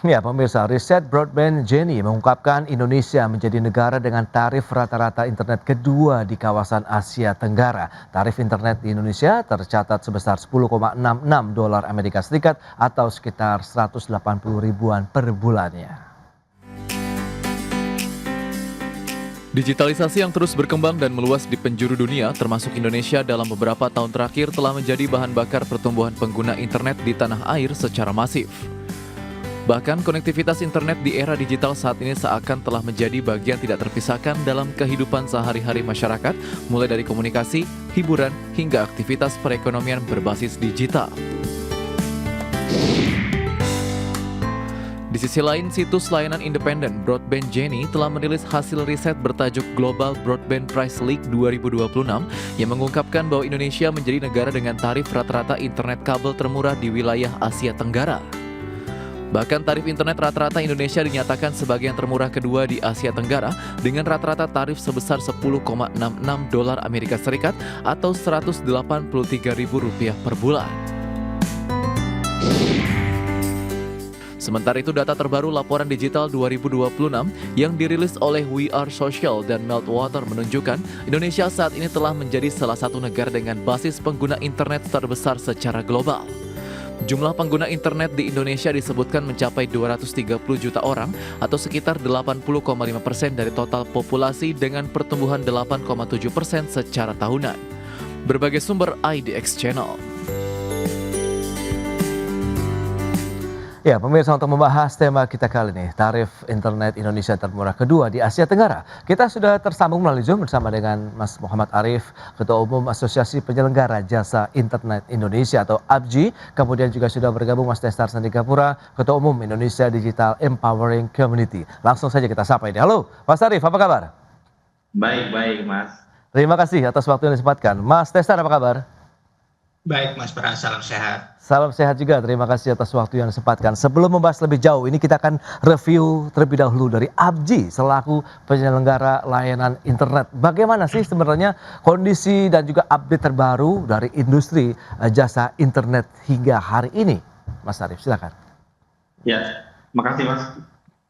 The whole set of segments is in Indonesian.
Ya, pemirsa, riset Broadband Jenny mengungkapkan Indonesia menjadi negara dengan tarif rata-rata internet kedua di kawasan Asia Tenggara. Tarif internet di Indonesia tercatat sebesar 10,66 dolar Amerika Serikat atau sekitar 180 ribuan per bulannya. Digitalisasi yang terus berkembang dan meluas di penjuru dunia, termasuk Indonesia dalam beberapa tahun terakhir telah menjadi bahan bakar pertumbuhan pengguna internet di tanah air secara masif. Bahkan konektivitas internet di era digital saat ini seakan telah menjadi bagian tidak terpisahkan dalam kehidupan sehari-hari masyarakat, mulai dari komunikasi, hiburan, hingga aktivitas perekonomian berbasis digital. Di sisi lain, situs layanan independen Broadband Jenny telah merilis hasil riset bertajuk Global Broadband Price League 2026 yang mengungkapkan bahwa Indonesia menjadi negara dengan tarif rata-rata internet kabel termurah di wilayah Asia Tenggara. Bahkan tarif internet rata-rata Indonesia dinyatakan sebagai yang termurah kedua di Asia Tenggara dengan rata-rata tarif sebesar 10,66 dolar Amerika Serikat atau Rp183.000 per bulan. Sementara itu, data terbaru laporan digital 2026 yang dirilis oleh We Are Social dan Meltwater menunjukkan Indonesia saat ini telah menjadi salah satu negara dengan basis pengguna internet terbesar secara global. Jumlah pengguna internet di Indonesia disebutkan mencapai 230 juta orang atau sekitar 80,5% dari total populasi dengan pertumbuhan 8,7% secara tahunan. Berbagai sumber IDX Channel. Ya, pemirsa, untuk membahas tema kita kali ini, tarif internet Indonesia termurah kedua di Asia Tenggara. Kita sudah tersambung melalui Zoom bersama dengan Mas Muhammad Arif, Ketua Umum Asosiasi Penyelenggara Jasa Internet Indonesia atau ABJI. Kemudian juga sudah bergabung Mas Destar Sandikapura, Ketua Umum Indonesia Digital Empowering Community. Langsung saja kita sapa ini. Halo, Mas Arif, apa kabar? Baik, Mas. Terima kasih atas waktu yang disempatkan. Mas Destar, apa kabar? Baik, Mas Farhan, salam sehat. Salam sehat juga, terima kasih atas waktu yang disempatkan. Sebelum membahas lebih jauh, ini kita akan review terlebih dahulu dari ABJI selaku penyelenggara layanan internet. Bagaimana sih sebenarnya kondisi dan juga update terbaru dari industri jasa internet hingga hari ini? Mas Arif, silakan. Ya, makasih Mas.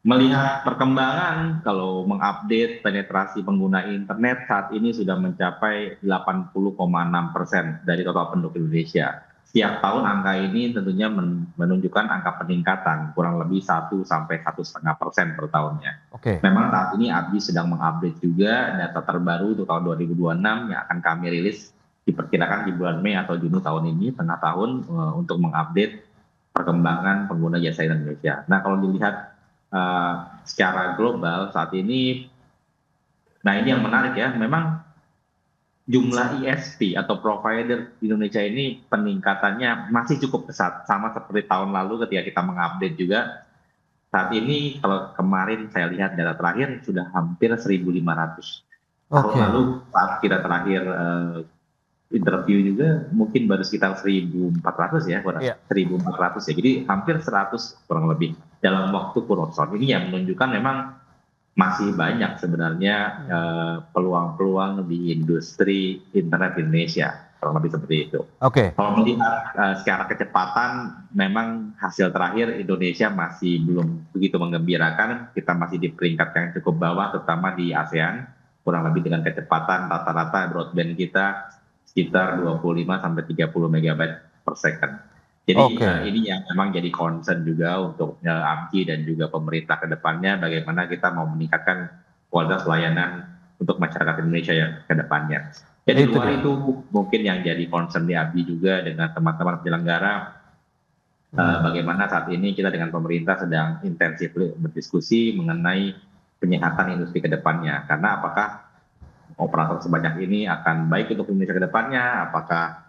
Melihat perkembangan, kalau mengupdate penetrasi pengguna internet saat ini sudah mencapai 80,6% dari total penduduk Indonesia. Setiap tahun angka ini tentunya menunjukkan angka peningkatan kurang lebih 1-1,5% per tahunnya. Oke. Memang saat ini ABJI sedang mengupdate juga data terbaru untuk tahun 2026 yang akan kami rilis diperkirakan di bulan Mei atau Juni tahun ini, tengah tahun, untuk mengupdate perkembangan pengguna jasa Indonesia. Nah, kalau dilihat secara global saat ini, nah ini yang menarik ya, memang jumlah ISP atau provider di Indonesia ini peningkatannya masih cukup pesat, sama seperti tahun lalu ketika kita mengupdate juga. Saat ini kalau kemarin saya lihat data terakhir sudah hampir 1.500. Tahun lalu saat kita terakhir interview juga mungkin baru sekitar 1.400 ya, 1.400 ya. Jadi hampir 100 kurang lebih dalam waktu kurun. Ini yang menunjukkan memang masih banyak sebenarnya peluang-peluang di industri internet Indonesia, kurang lebih seperti itu. Oke. Kalau melihat secara kecepatan, memang hasil terakhir Indonesia masih belum begitu menggembirakan. Kita masih di peringkat yang cukup bawah, terutama di ASEAN, kurang lebih dengan kecepatan rata-rata broadband kita sekitar 25-30 megabyte per second. Jadi ini yang memang jadi concern juga untuk ABJI dan juga pemerintah ke depannya, bagaimana kita mau meningkatkan kualitas layanan untuk masyarakat Indonesia yang ke depannya. Jadi luar itu mungkin yang jadi concern di ABJI juga dengan teman-teman penyelenggara, bagaimana saat ini kita dengan pemerintah sedang intensif berdiskusi mengenai penyehatan industri ke depannya. Karena apakah operator sebanyak ini akan baik untuk Indonesia ke depannya, apakah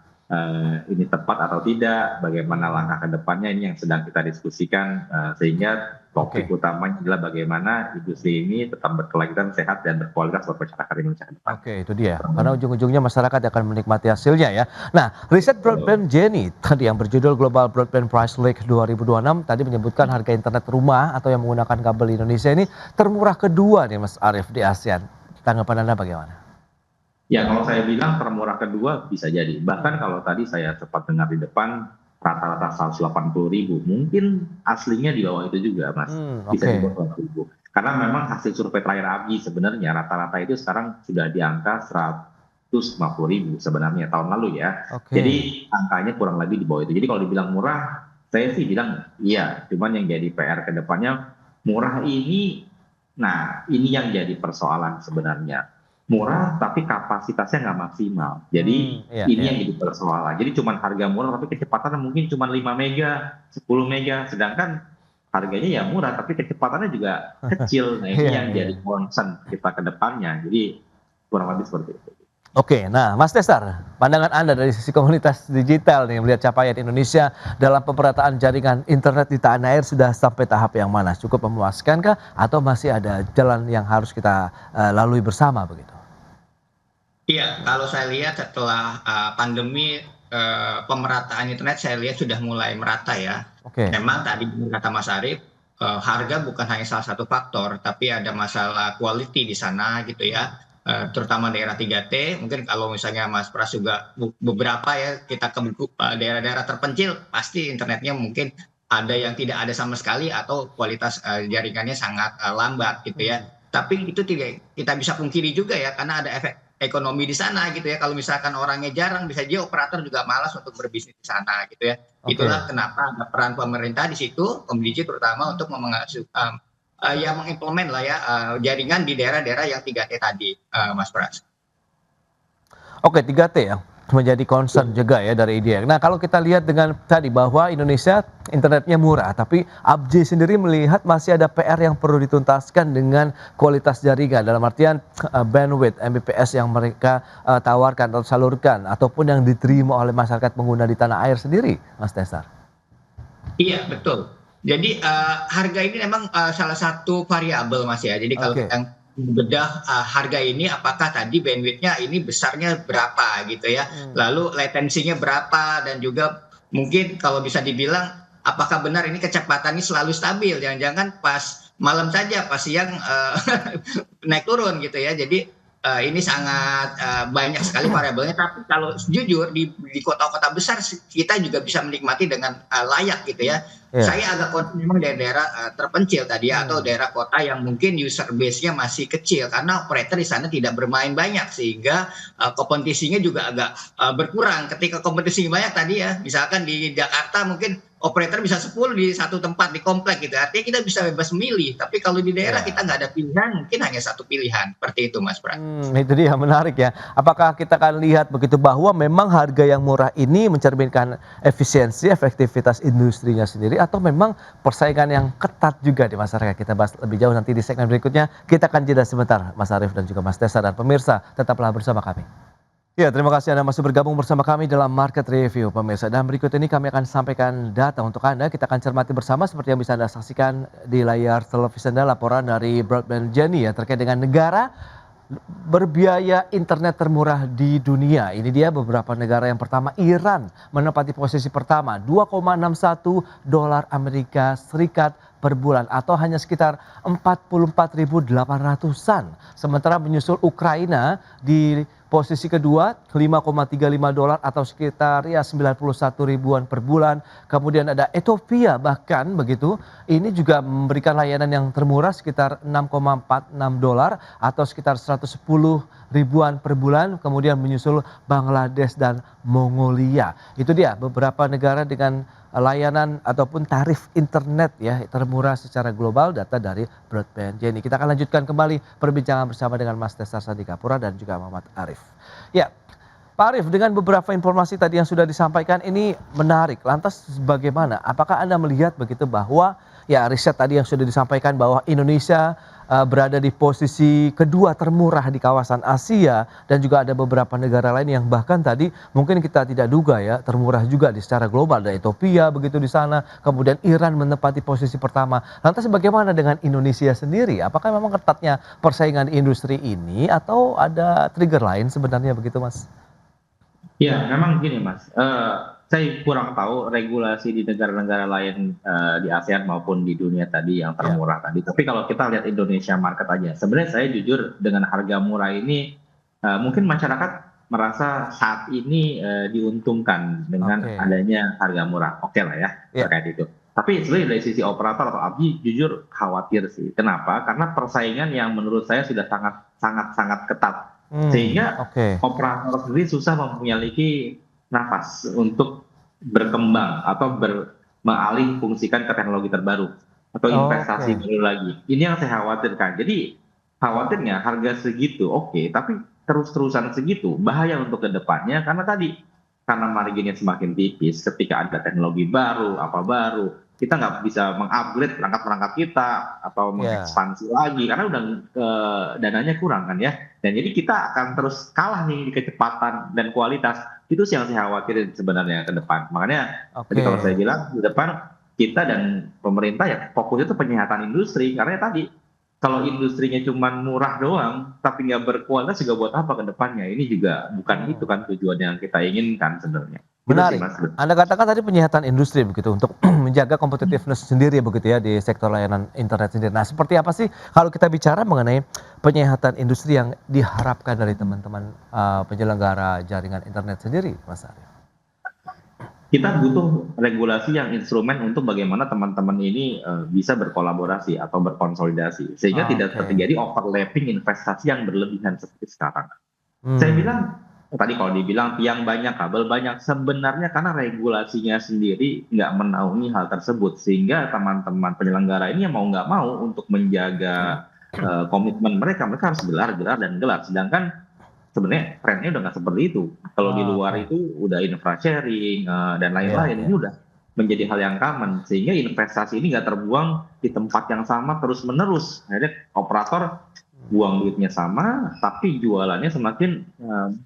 ini tepat atau tidak, bagaimana langkah ke depannya, ini yang sedang kita diskusikan, sehingga topik utamanya adalah bagaimana industri ini tetap berkelanjutan, sehat, dan berkualitas buat masyarakat Indonesia ke depan. Oke, itu dia. Karena ujung-ujungnya masyarakat akan menikmati hasilnya ya. Nah, riset Broadband Jenny tadi yang berjudul Global Broadband Price League 2026 tadi menyebutkan harga internet rumah atau yang menggunakan kabel di Indonesia ini termurah kedua nih Mas Arif di ASEAN. Tanggapan Anda bagaimana? Ya, kalau saya bilang termurah kedua bisa jadi. Bahkan kalau tadi saya sempat dengar di depan, rata-rata 180.000. Mungkin aslinya di bawah itu juga, Mas. Bisa di Oke. bawah 100.000. Karena memang hasil survei terakhir ABGI sebenarnya rata-rata itu sekarang sudah di angka 150.000 sebenarnya tahun lalu ya. Oke. Jadi angkanya kurang lebih di bawah itu. Jadi kalau dibilang murah, saya sih bilang iya. Cuman yang jadi PR ke depannya murah ini, nah ini yang jadi persoalan sebenarnya. Murah tapi kapasitasnya nggak maksimal. Jadi Iya, ini iya. yang jadi persoalan. Jadi cuman harga murah tapi kecepatan mungkin cuma 5 mega, 10 mega. Sedangkan harganya ya murah tapi kecepatannya juga kecil. Nah ini Iya, yang iya. jadi concern kita ke depannya. Jadi kurang lebih seperti itu. Oke, nah Mas Tesar, pandangan Anda dari sisi komunitas digital nih melihat capaian Indonesia dalam pemerataan jaringan internet di tanah air sudah sampai tahap yang mana? Cukup memuaskankah atau masih ada jalan yang harus kita lalui bersama begitu? Iya, kalau saya lihat setelah pandemi, pemerataan internet saya lihat sudah mulai merata ya. Oke, Memang tadi benar kata Mas Arief, harga bukan hanya salah satu faktor, tapi ada masalah quality di sana gitu ya, terutama daerah 3T. Mungkin kalau misalnya Mas Pras juga beberapa ya kita ke daerah-daerah terpencil, pasti internetnya mungkin ada yang tidak ada sama sekali atau kualitas jaringannya sangat lambat gitu ya. Tapi itu tidak kita bisa pungkiri juga ya, karena ada efek ekonomi di sana gitu ya. Kalau misalkan orangnya jarang, bisa jadi operator juga malas untuk berbisnis di sana gitu ya. Itulah oke. kenapa ada peran pemerintah di situ, Komdigi terutama untuk ya mengimplement lah ya jaringan di daerah-daerah yang 3T tadi, Mas Pras. Oke, 3T ya menjadi concern juga ya dari IDX. Nah, kalau kita lihat dengan tadi bahwa Indonesia internetnya murah, tapi ABGI sendiri melihat masih ada PR yang perlu dituntaskan dengan kualitas jaringan. Dalam artian bandwidth Mbps yang mereka tawarkan atau salurkan ataupun yang diterima oleh masyarakat pengguna di tanah air sendiri, Mas Tesar. Iya, betul. Jadi, harga ini memang, salah satu variabel, Mas, ya. Jadi kalau Oke. kita bedah, harga ini apakah tadi bandwidth-nya ini besarnya berapa gitu ya, Hmm. lalu latensinya berapa dan juga mungkin kalau bisa dibilang apakah benar ini kecepatannya selalu stabil, jangan-jangan pas malam saja, pas siang, naik turun gitu ya. Jadi, ini sangat, banyak sekali variabelnya, tapi kalau jujur di kota-kota besar kita juga bisa menikmati dengan, layak gitu ya. Iya. Saya agak concern memang daerah-daerah, terpencil tadi ya, atau Hmm. daerah kota yang mungkin user base-nya masih kecil karena operator di sana tidak bermain banyak sehingga, kompetisinya juga agak, berkurang. Ketika kompetisinya banyak tadi ya, misalkan di Jakarta mungkin operator bisa 10 di satu tempat di komplek gitu, artinya kita bisa bebas memilih. Tapi kalau di daerah kita Iya. nggak ada pilihan, mungkin hanya satu pilihan, seperti itu Mas Pras. Itu dia menarik ya. Apakah kita akan lihat begitu bahwa memang harga yang murah ini mencerminkan efisiensi, efektivitas industrinya sendiri atau memang persaingan yang ketat juga di masyarakat? Kita bahas lebih jauh nanti di segmen berikutnya. Kita akan jeda sebentar, Mas Arief dan juga Mas Tessa dan pemirsa. Tetaplah bersama kami. Ya, terima kasih Anda masih bergabung bersama kami dalam Market Review, pemirsa. Dan berikut ini kami akan sampaikan data untuk Anda. Kita akan cermati bersama seperti yang bisa Anda saksikan di layar televisi Anda, laporan dari Broadband Jenny ya terkait dengan negara berbiaya internet termurah di dunia. Ini dia beberapa negara. Yang pertama, Iran menempati posisi pertama, 2,61 dolar Amerika Serikat per bulan atau hanya sekitar 44.800-an. Sementara menyusul Ukraina di posisi kedua, 5,35 dolar atau sekitar ya 91 ribuan per bulan. Kemudian ada Ethiopia bahkan begitu, ini juga memberikan layanan yang termurah sekitar 6,46 dolar atau sekitar 110 ribuan per bulan. Kemudian menyusul Bangladesh dan Mongolia. Itu dia beberapa negara dengan layanan ataupun tarif internet ya termurah secara global, data dari Broadband Jenny. Kita akan lanjutkan kembali perbincangan bersama dengan Mas Tesar Sandikapura dan juga Muhammad Arief. Ya, Pak Arief, dengan beberapa informasi tadi yang sudah disampaikan ini menarik. Lantas bagaimana? Apakah Anda melihat begitu bahwa ya riset tadi yang sudah disampaikan bahwa Indonesia berada di posisi kedua termurah di kawasan Asia dan juga ada beberapa negara lain yang bahkan tadi mungkin kita tidak duga ya termurah juga di secara global. Ada Ethiopia begitu di sana, kemudian Iran menempati posisi pertama. Lantas bagaimana dengan Indonesia sendiri? Apakah memang ketatnya persaingan di industri ini atau ada trigger lain sebenarnya begitu Mas? Ya, memang gini Mas, saya kurang tahu regulasi di negara-negara lain di ASEAN maupun di dunia tadi yang Ya. termurah tadi. Tapi kalau kita lihat Indonesia market aja, sebenarnya saya jujur dengan harga murah ini mungkin masyarakat merasa saat ini diuntungkan dengan Oke. adanya harga murah. Oke lah ya Iya. terkait itu. Tapi sebenarnya dari sisi operator atau ABI jujur khawatir sih. Kenapa? Karena persaingan yang menurut saya sudah sangat ketat. Sehingga Oke. operator sendiri susah memiliki nafas untuk berkembang atau mengalih fungsikan ke teknologi terbaru atau investasi Oke. baru lagi. Ini yang saya khawatirkan. Jadi khawatirnya harga segitu oke, tapi terus-terusan segitu bahaya untuk kedepannya karena tadi karena marginnya semakin tipis ketika ada teknologi baru apa baru kita nggak bisa mengupgrade perangkat-perangkat kita atau Iya. mengekspansi lagi karena udah dananya kurang kan ya dan jadi kita akan terus kalah nih di kecepatan dan kualitas itu sih yang saya khawatirin sebenarnya ke depan makanya tadi kalau saya Oke. bilang di depan kita dan pemerintah ya fokusnya itu penyehatan industri karena ya tadi kalau industrinya cuma murah doang, tapi nggak berkualitas juga buat apa ke depannya? Ini juga bukan itu Mmm. kan tujuan yang kita inginkan sebenarnya. Itu sih Menarik. Mas. Anda katakan tadi penyihatan industri begitu untuk menjaga competitiveness sendiri begitu ya di sektor layanan internet sendiri. Nah, seperti apa sih kalau kita bicara mengenai penyihatan industri yang diharapkan dari teman-teman, penyelenggara jaringan internet sendiri, Mas Arief? Kita butuh regulasi yang instrumen untuk bagaimana teman-teman ini bisa berkolaborasi atau berkonsolidasi sehingga tidak Oke. terjadi overlapping investasi yang berlebihan seperti sekarang. Saya Mmm. bilang tadi kalau dibilang tiang banyak, kabel banyak, sebenarnya karena regulasinya sendiri nggak menaungi hal tersebut sehingga teman-teman penyelenggara ini yang mau nggak mau untuk menjaga komitmen mereka, mereka harus gelar dan gelar. Sedangkan sebenarnya trennya udah nggak seperti itu. Kalau di luar Oke. itu udah infra sharing dan Iya, lain-lain, iya. ini udah menjadi hal yang common sehingga investasi ini nggak terbuang di tempat yang sama terus-menerus. Akhirnya operator buang duitnya sama, tapi jualannya semakin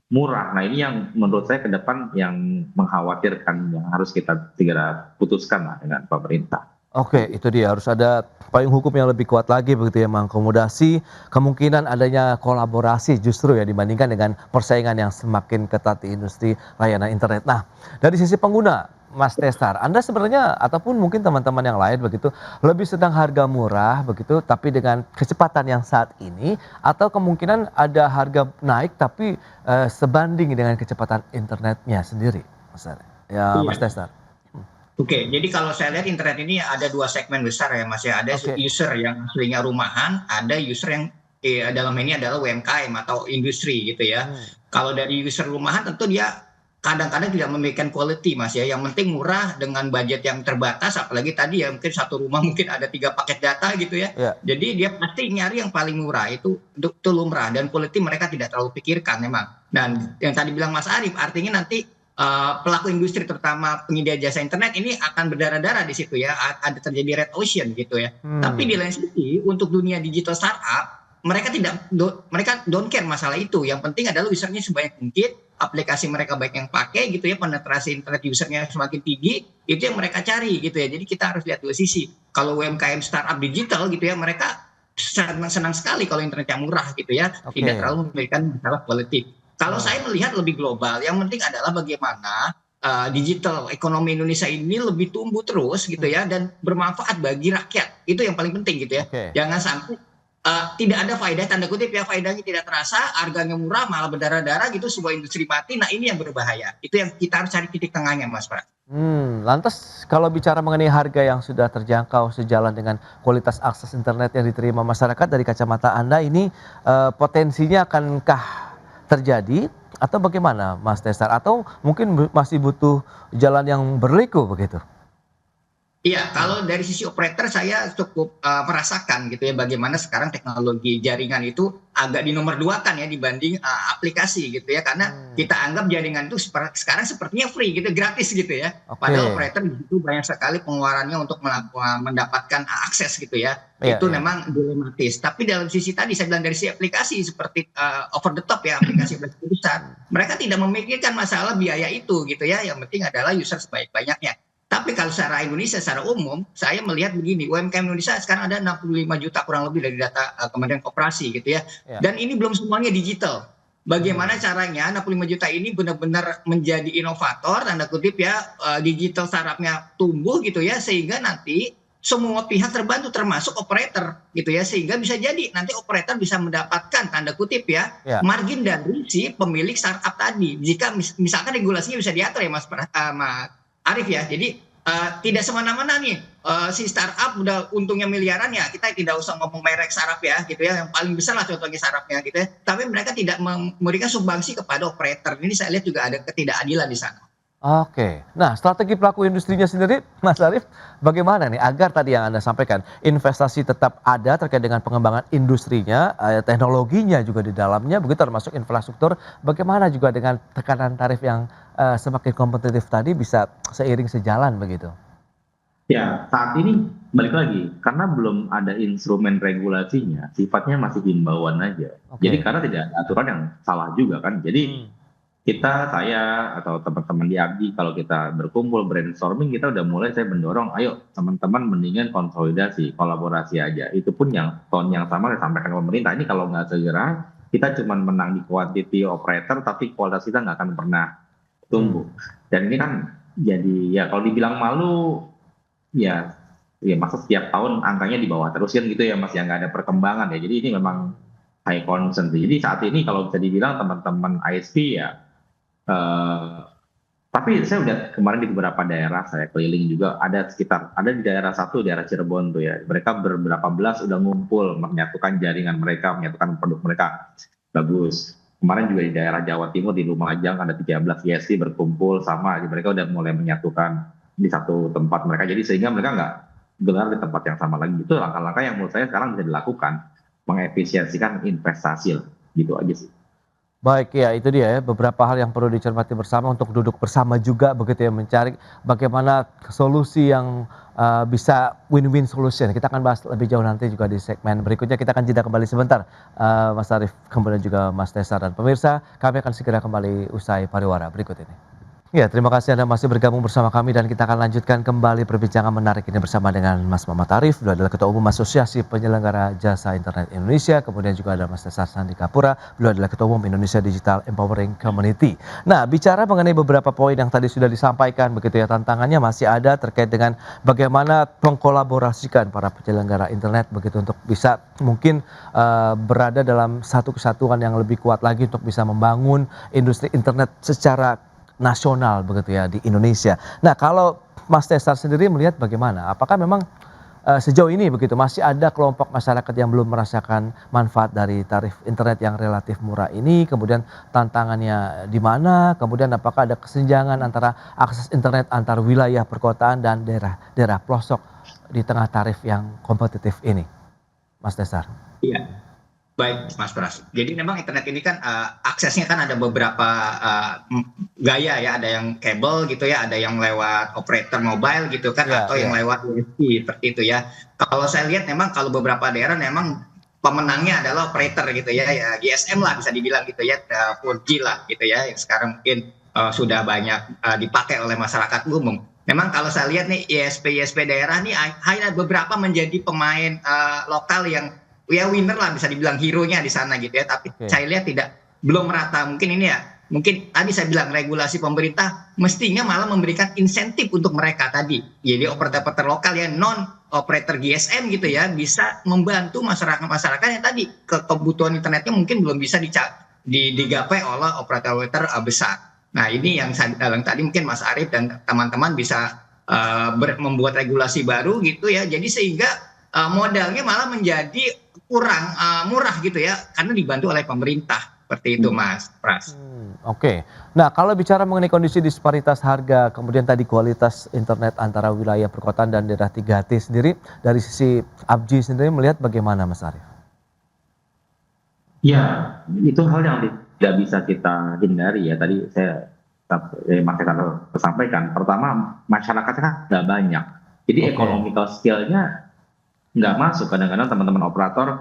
murah. Nah ini yang menurut saya ke depan yang mengkhawatirkan, yang harus kita segera putuskan lah dengan pemerintah. Oke, itu dia harus ada payung hukum yang lebih kuat lagi begitu ya mengakomodasi kemungkinan adanya kolaborasi justru ya dibandingkan dengan persaingan yang semakin ketat di industri layanan internet. Nah, dari sisi pengguna, Mas Tesar, Anda sebenarnya ataupun mungkin teman-teman yang lain begitu lebih sedang harga murah begitu tapi dengan kecepatan yang saat ini atau kemungkinan ada harga naik tapi sebanding dengan kecepatan internetnya sendiri, Mas Arief? Ya, Mas Iya. Tesar. Oke, jadi kalau saya lihat internet ini ada dua segmen besar ya Mas ya. Ada Oke. user yang aslinya rumahan, ada user yang dalam ini adalah UMKM atau industri gitu ya. Hmm. Kalau dari user rumahan tentu dia kadang-kadang tidak memberikan quality Mas ya. Yang penting murah dengan budget yang terbatas, apalagi tadi ya mungkin satu rumah mungkin ada 3 paket data gitu ya. Ya. Jadi dia pasti nyari yang paling murah itu lumrah dan quality mereka tidak terlalu pikirkan memang. Dan yang tadi bilang Mas Arief artinya nanti pelaku industri terutama penyedia jasa internet ini akan berdarah-darah di situ ya, ada terjadi red ocean gitu ya. Tapi di Hmm. lain sisi untuk dunia digital startup mereka mereka don't care masalah itu. Yang penting adalah usernya sebanyak mungkin, aplikasi mereka baik yang pakai gitu ya, penetrasi internet usernya semakin tinggi, itu yang mereka cari gitu ya. Jadi kita harus lihat dua sisi. Kalau UMKM startup digital gitu ya, mereka senang sekali kalau internetnya murah gitu ya, tidak Oke. terlalu memberikan masalah quality. Kalau Oh. saya melihat lebih global, yang penting adalah bagaimana digital ekonomi Indonesia ini lebih tumbuh terus gitu Hmm. ya dan bermanfaat bagi rakyat. Itu yang paling penting gitu ya. Oke. Jangan sampai tidak ada faedah tanda kutip ya, faedahnya tidak terasa, harganya murah malah berdarah-darah gitu, sebuah industri mati. Nah ini yang berbahaya. Itu yang kita harus cari titik tengahnya Mas Pras. Lantas kalau bicara mengenai harga yang sudah terjangkau sejalan dengan kualitas akses internet yang diterima masyarakat dari kacamata Anda ini, potensinya akankah terjadi atau bagaimana Mas Tesar? Atau mungkin masih butuh jalan yang berliku begitu? Iya, kalau dari sisi operator saya cukup merasakan gitu ya bagaimana sekarang teknologi jaringan itu agak dinomorduakan ya dibanding aplikasi gitu ya karena Mmm. kita anggap jaringan itu sekarang sepertinya free gitu, gratis gitu ya. Padahal Oke. operator di situ banyak sekali pengeluarannya untuk mendapatkan akses gitu ya. Iya, Itu iya. memang dilematis. Tapi dalam sisi tadi saya bilang dari sisi aplikasi seperti over the top ya aplikasi besar, mereka tidak memikirkan masalah biaya itu gitu ya. Yang penting adalah user sebaik-banyaknya. Tapi kalau secara Indonesia, secara umum, saya melihat begini, UMKM Indonesia sekarang ada 65 juta kurang lebih dari data Kementerian Koperasi gitu ya. Iya. Dan ini belum semuanya digital. Bagaimana Mmm. caranya 65 juta ini benar-benar menjadi inovator, tanda kutip ya, digital startupnya tumbuh gitu ya, sehingga nanti semua pihak terbantu termasuk operator gitu ya, sehingga bisa jadi nanti operator bisa mendapatkan tanda kutip ya Ya. margin dari si pemilik startup tadi jika misalkan regulasinya bisa diatur ya Mas Arif ya. Jadi tidak semena-mena nih si startup udah untungnya miliaran ya, kita tidak usah ngomong merek startup ya gitu ya, yang paling besar lah contohnya startupnya gitu ya, tapi mereka tidak memberikan sumbangsi kepada operator. Ini saya lihat juga ada ketidakadilan di sana. Oke, nah strategi pelaku industrinya sendiri, Mas Arief, bagaimana nih agar tadi yang Anda sampaikan investasi tetap ada terkait dengan pengembangan industrinya, teknologinya juga di dalamnya, begitu termasuk infrastruktur, bagaimana juga dengan tekanan tarif yang semakin kompetitif tadi bisa seiring sejalan begitu? Ya, saat ini balik lagi, karena belum ada instrumen regulasinya, sifatnya masih himbauan aja. Oke. Jadi karena tidak ada aturan yang salah juga kan. Jadi saya atau teman-teman di ABDI kalau kita berkumpul brainstorming, kita udah mulai saya mendorong, ayo teman-teman mendingan konsolidasi, kolaborasi aja. Itu pun yang tone yang sama saya sampaikan ke pemerintah, ini kalau nggak segera, kita cuma menang di quantity operator, tapi kualitas kita nggak akan pernah tumbuh. Dan ini kan jadi ya kalau dibilang malu, ya masa setiap tahun angkanya di bawah terus kan gitu ya Mas, yang nggak ada perkembangan ya. Jadi ini memang high concern. Jadi saat ini kalau bisa dibilang teman-teman ISP ya, tapi saya udah kemarin di beberapa daerah saya keliling juga, ada di daerah satu, daerah Cirebon tuh ya, mereka beberapa belas udah ngumpul menyatukan jaringan mereka, menyatukan produk mereka, bagus. Kemarin juga di daerah Jawa Timur di Lumajang ada 13 ISP berkumpul sama, mereka udah mulai menyatukan di satu tempat mereka, jadi sehingga mereka nggak gelar di tempat yang sama lagi. Itu langkah-langkah yang menurut saya sekarang bisa dilakukan, mengefisiensikan investasi lah, gitu aja sih. Baik, ya itu dia ya, beberapa hal yang perlu dicermati bersama untuk duduk bersama juga begitu ya, mencari bagaimana solusi yang bisa win-win solution. Kita akan bahas lebih jauh nanti juga di segmen berikutnya. Kita akan jeda kembali sebentar, Mas Arief, kemudian juga Mas Tesar dan pemirsa. Kami akan segera kembali usai pariwara berikut ini. Ya, terima kasih Anda masih bergabung bersama kami dan kita akan lanjutkan kembali perbincangan menarik ini bersama dengan Mas Muhammad Arief, beliau adalah Ketua Umum Asosiasi Penyelenggara Jasa Internet Indonesia, kemudian juga ada Mas Tesar Sandikapura, beliau adalah Ketua Umum Indonesia Digital Empowering Community. Nah, bicara mengenai beberapa poin yang tadi sudah disampaikan begitu ya, tantangannya masih ada terkait dengan bagaimana mengkolaborasikan para penyelenggara internet begitu untuk bisa mungkin berada dalam satu kesatuan yang lebih kuat lagi untuk bisa membangun industri internet secara nasional begitu ya di Indonesia. Nah, kalau Mas Tesar sendiri melihat bagaimana? Apakah memang sejauh ini begitu masih ada kelompok masyarakat yang belum merasakan manfaat dari tarif internet yang relatif murah ini? Kemudian tantangannya di mana? Kemudian apakah ada kesenjangan antara akses internet antar wilayah perkotaan dan daerah pelosok di tengah tarif yang kompetitif ini? Mas Tesar. Iya. Baik, Mas Pras. Jadi memang internet ini kan aksesnya kan ada beberapa gaya ya, ada yang kabel gitu ya, ada yang lewat operator mobile gitu kan, atau yang lewat USB seperti itu ya. Kalau saya lihat memang kalau beberapa daerah memang pemenangnya adalah operator gitu ya, ya GSM lah bisa dibilang gitu ya, 4G lah gitu ya, yang sekarang mungkin sudah banyak dipakai oleh masyarakat umum. Memang kalau saya lihat nih ISP daerah nih hanya beberapa menjadi pemain lokal yang ya winner lah bisa dibilang, hero-nya di sana gitu ya, tapi saya lihat belum merata. Mungkin ini ya, mungkin tadi saya bilang regulasi pemerintah mestinya malah memberikan insentif untuk mereka tadi. Jadi operator lokal yang non operator GSM gitu ya bisa membantu masyarakat yang tadi kebutuhan internetnya mungkin belum bisa digapai oleh operator besar. Nah, ini yang saya bilang tadi, mungkin Mas Arief dan teman-teman bisa membuat regulasi baru gitu ya. Jadi sehingga modalnya malah menjadi kurang murah gitu ya, karena dibantu oleh pemerintah seperti itu, Mas Pras. Oke. Nah, kalau bicara mengenai kondisi disparitas harga, kemudian tadi kualitas internet antara wilayah perkotaan dan daerah 3T sendiri, dari sisi ABGI sendiri melihat bagaimana, Mas Arief? Ya, itu hal yang tidak bisa kita hindari ya. Tadi saya sampaikan, pertama masyarakatnya kan nggak banyak, jadi economical skill-nya nggak masuk. Kadang-kadang teman-teman operator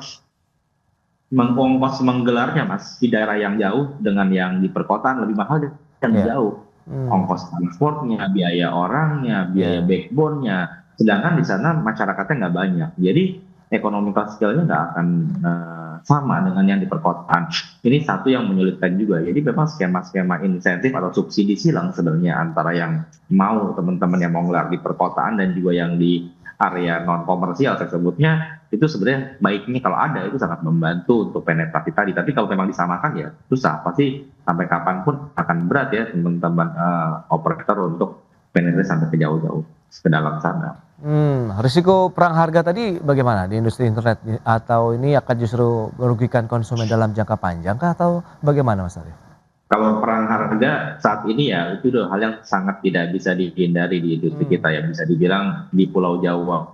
mengongkos menggelarnya Mas di daerah yang jauh dengan yang di perkotaan lebih mahal yang jauh. Ongkos transportnya, biaya orangnya, biaya backbone-nya, sedangkan di sana masyarakatnya nggak banyak, jadi economical skill-nya nggak akan sama dengan yang di perkotaan. Ini satu yang menyulitkan juga. Jadi memang skema-skema insentif atau subsidi silang sebenarnya antara yang mau teman-teman yang mau ngelar di perkotaan dan juga yang di area non komersial saya sebutnya, itu sebenarnya baiknya kalau ada itu sangat membantu untuk penetrasi tadi. Tapi kalau memang disamakan ya susah, pasti sampai kapanpun akan berat ya teman-teman operator untuk penetrasi sampai ke jauh-jauh ke dalam sana. Risiko perang harga tadi bagaimana di industri internet atau ini akan justru merugikan konsumen dalam jangka panjang kah atau bagaimana Mas Arif? Kalau perang harga saat ini ya itu udah hal yang sangat tidak bisa dihindari di industri kita ya. Bisa dibilang di Pulau Jawa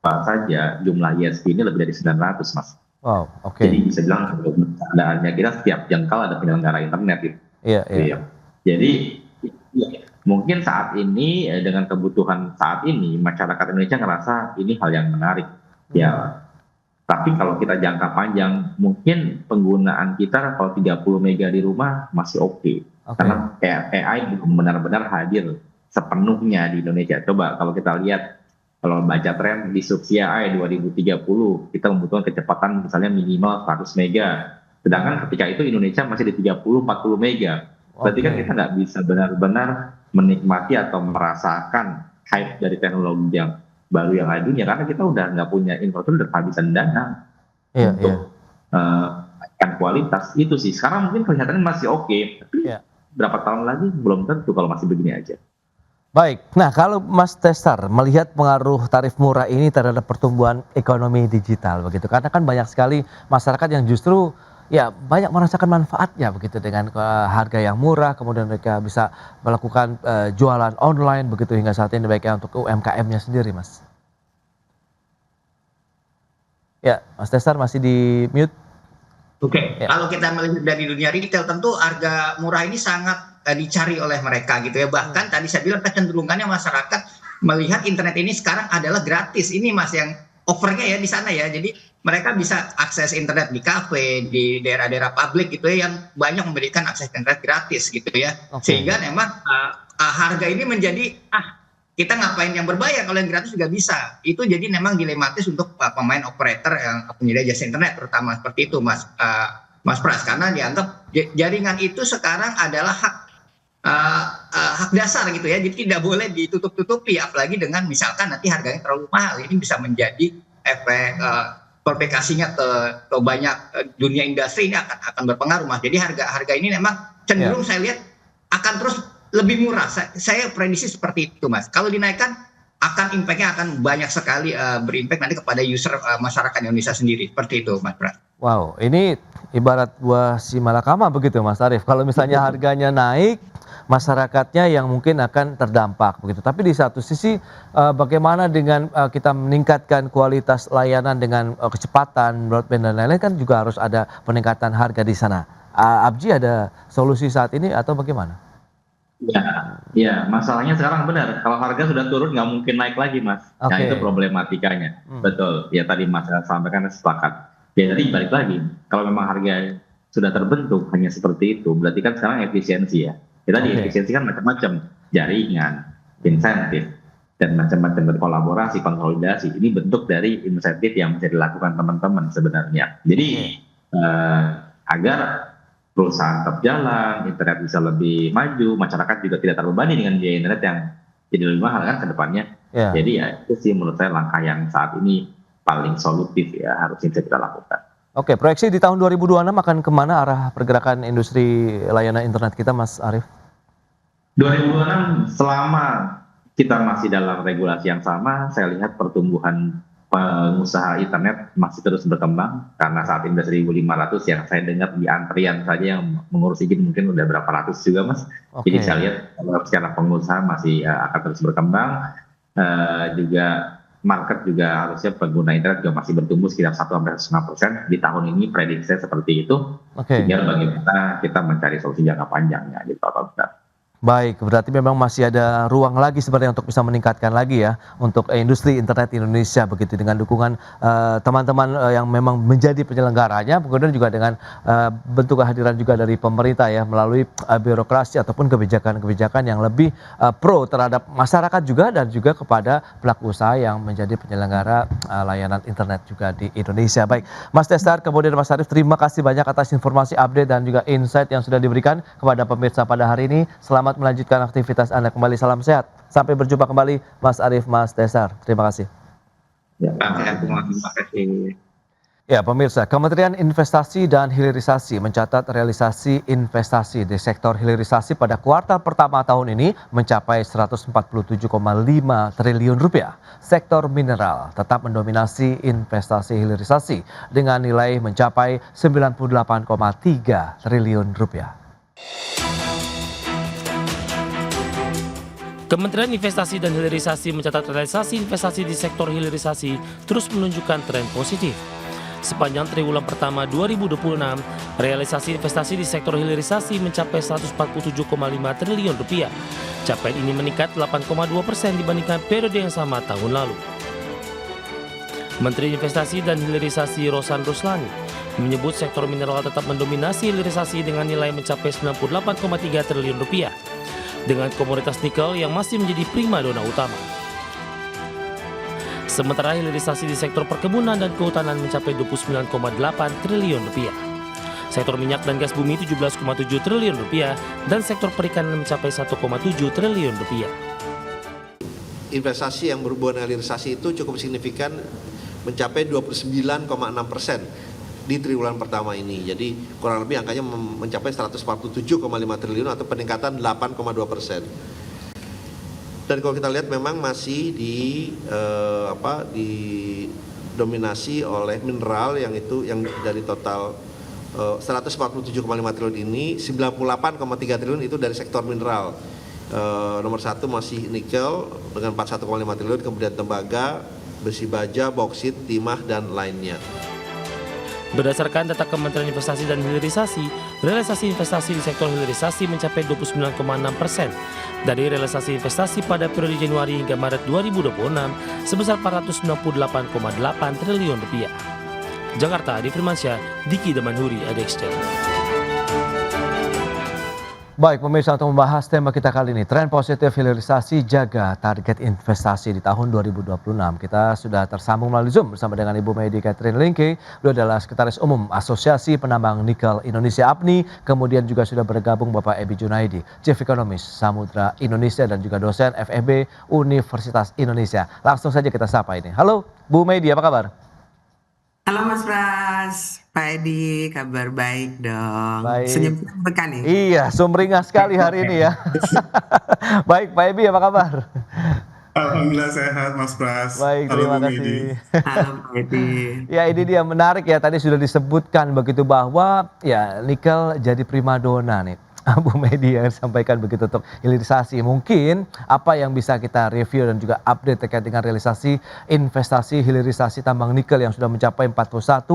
saja jumlah ISP ini lebih dari 900 Mas. Wow, oke. Jadi bisa bilang keadaannya kita setiap jengkal ada penyelenggara internet gitu. Iya. Jadi ya, mungkin saat ini dengan kebutuhan saat ini masyarakat Indonesia ngerasa ini hal yang menarik ya. Tapi kalau kita jangka panjang mungkin penggunaan kita kalau 30 mega di rumah masih oke. Karena AI belum benar-benar hadir sepenuhnya di Indonesia. Coba kalau kita lihat kalau baca tren disrupsi AI 2030 kita membutuhkan kecepatan misalnya minimal 100 mega. Sedangkan ketika itu Indonesia masih di 30-40 mega. Berarti kan kita nggak bisa benar-benar menikmati atau merasakan hype dari teknologi yang baru yang ada di dunia karena kita udah nggak punya infrastruktur dan kehabisan dana untuk kualitas itu sih. Sekarang mungkin kelihatannya masih oke, tapi berapa tahun lagi belum tentu kalau masih begini aja. Baik, nah kalau Mas Tesar melihat pengaruh tarif murah ini terhadap pertumbuhan ekonomi digital begitu, karena kan banyak sekali masyarakat yang justru ya banyak merasakan manfaatnya begitu dengan harga yang murah, kemudian mereka bisa melakukan jualan online begitu hingga saat ini baiknya untuk UMKM-nya sendiri, Mas. Ya, Mas Tesar masih di mute. Oke, kalau kita melihat dari dunia retail tentu harga murah ini sangat dicari oleh mereka gitu ya. Bahkan tadi saya bilang kecenderungannya masyarakat melihat internet ini sekarang adalah gratis. Ini Mas yang offernya ya di sana ya. Jadi mereka bisa akses internet di kafe, di daerah-daerah publik gitu ya, yang banyak memberikan akses internet gratis gitu ya. Sehingga memang harga ini menjadi kita ngapain yang berbayar kalau yang gratis juga bisa. Itu jadi memang dilematis untuk pemain operator yang penyedia jasa internet terutama seperti itu Mas Pras, karena dianggap jaringan itu sekarang adalah hak dasar gitu ya. Jadi tidak boleh ditutup-tutupi apalagi dengan misalkan nanti harganya terlalu mahal. Ini bisa menjadi efek perplikasinya ke banyak dunia industri, ini akan berpengaruh Mas. Jadi harga ini memang cenderung saya lihat akan terus lebih murah. Saya prediksi seperti itu Mas. Kalau dinaikkan impact-nya akan banyak sekali berimpact nanti kepada user masyarakat Indonesia sendiri. Seperti itu Mas Pras. Wow, ini ibarat buah si malakama begitu Mas Arif. Kalau misalnya harganya naik, masyarakatnya yang mungkin akan terdampak begitu. Tapi di satu sisi bagaimana dengan kita meningkatkan kualitas layanan dengan kecepatan broadband dan lain-lain, kan juga harus ada peningkatan harga di sana. Abji ada solusi saat ini atau bagaimana? Ya, masalahnya sekarang benar. Kalau harga sudah turun nggak mungkin naik lagi Mas. Nah itu problematikanya. Betul. Ya tadi Mas sampaikan sepakat. Ya tadi balik lagi. Kalau memang harga sudah terbentuk hanya seperti itu, berarti kan sekarang efisiensi ya. Kita efisiensi kan macam-macam, jaringan, insentif, dan macam-macam berkolaborasi, konsolidasi. Ini bentuk dari insentif yang bisa dilakukan teman-teman sebenarnya. Jadi agar perusahaan tetap jalan, internet bisa lebih maju, masyarakat juga tidak terbebani dengan biaya internet yang jadi lebih mahal kan ke depannya. Jadi ya itu sih menurut saya langkah yang saat ini paling solutif ya, harusnya bisa kita lakukan. Oke, proyeksi di tahun 2026 akan kemana arah pergerakan industri layanan internet kita Mas Arif? 2026 selama kita masih dalam regulasi yang sama, saya lihat pertumbuhan pengusaha internet masih terus berkembang karena saat ini sudah 1.500 yang saya dengar di antrian saja yang mengurus izin mungkin udah berapa ratus juga Mas. Jadi saya lihat secara pengusaha masih akan terus berkembang. Juga market juga harusnya pengguna internet juga masih bertumbuh sekitar 1-1,5% di tahun ini, prediksi saya seperti itu. Tinggal bagaimana kita mencari solusi jangka panjangnya gitu atau tidak. Baik, berarti memang masih ada ruang lagi sebenarnya untuk bisa meningkatkan lagi ya untuk industri internet Indonesia begitu dengan dukungan teman-teman yang memang menjadi penyelenggaranya, kemudian juga dengan bentuk kehadiran juga dari pemerintah ya melalui birokrasi ataupun kebijakan-kebijakan yang lebih pro terhadap masyarakat juga dan juga kepada pelaku usaha yang menjadi penyelenggara layanan internet juga di Indonesia. Baik, Mas Tesar kemudian Mas Arif, terima kasih banyak atas informasi update dan juga insight yang sudah diberikan kepada pemirsa pada hari ini. Selamat melanjutkan aktivitas Anda kembali, salam sehat. Sampai berjumpa kembali Mas Arif, Mas Tesar. Terima kasih. Ya, Terima kasih. Ya, pemirsa, Kementerian Investasi dan Hilirisasi mencatat realisasi investasi di sektor hilirisasi pada kuartal pertama tahun ini mencapai 147,5 triliun rupiah. Sektor mineral tetap mendominasi investasi hilirisasi dengan nilai mencapai 98,3 triliun rupiah. Kementerian Investasi dan Hilirisasi mencatat realisasi investasi di sektor hilirisasi terus menunjukkan tren positif. Sepanjang triwulan pertama 2026, realisasi investasi di sektor hilirisasi mencapai 147,5 triliun rupiah. Capaian ini meningkat 8,2% dibandingkan periode yang sama tahun lalu. Menteri Investasi dan Hilirisasi Rosan Ruslani menyebut sektor mineral tetap mendominasi hilirisasi dengan nilai mencapai 98,3 triliun rupiah, dengan komoditas nikel yang masih menjadi primadona utama. Sementara hilirisasi di sektor perkebunan dan kehutanan mencapai 29,8 triliun rupiah. Sektor minyak dan gas bumi 17,7 triliun rupiah dan sektor perikanan mencapai 1,7 triliun rupiah. Investasi yang berhubungan dengan hilirisasi itu cukup signifikan, mencapai 29,6% di triwulan pertama ini. Jadi kurang lebih angkanya mencapai 147,5 triliun atau peningkatan 8,2%. Dan kalau kita lihat memang masih didominasi oleh mineral yang dari total 147,5 triliun ini 98,3 triliun itu dari sektor mineral. Nomor satu masih nikel dengan 41,5 triliun, kemudian tembaga, besi baja, bauksit, timah dan lainnya. Berdasarkan data Kementerian Investasi dan Hilirisasi, realisasi investasi di sektor hilirisasi mencapai 29,6% dari realisasi investasi pada periode Januari hingga Maret 2026 sebesar 498,8 triliun rupiah. Jakarta, Adi Firmansyah, Diki Damanhuri, ADXC. Baik pemirsa, untuk membahas tema kita kali ini, tren positif hilirisasi jaga target investasi di tahun 2026. Kita sudah tersambung melalui Zoom bersama dengan Ibu Medi Catherine Lingke. Beliau adalah Sekretaris Umum Asosiasi Penambang Nikel Indonesia APNI. Kemudian juga sudah bergabung Bapak Ebi Junaidi, Chief Economist Samudra Indonesia dan juga dosen FEB Universitas Indonesia. Langsung saja kita sapa ini. Halo Bu Medi, apa kabar? Halo Mas Pras, Pak Edi, kabar baik dong. Baik. Senyum-senyum tekan nih. Iya, sumringah sekali hari ini ya. Baik, Pak Ebi apa kabar? Alhamdulillah sehat Mas Pras. Baik, Halo, terima Bu kasih. Medi. Halo Pak Edi. Ya, ini dia menarik ya, tadi sudah disebutkan begitu bahwa ya nikel jadi primadona nih. Bu Medi yang sampaikan begitu untuk hilirisasi. Mungkin apa yang bisa kita review dan juga update terkait dengan realisasi investasi hilirisasi tambang nikel yang sudah mencapai 41,5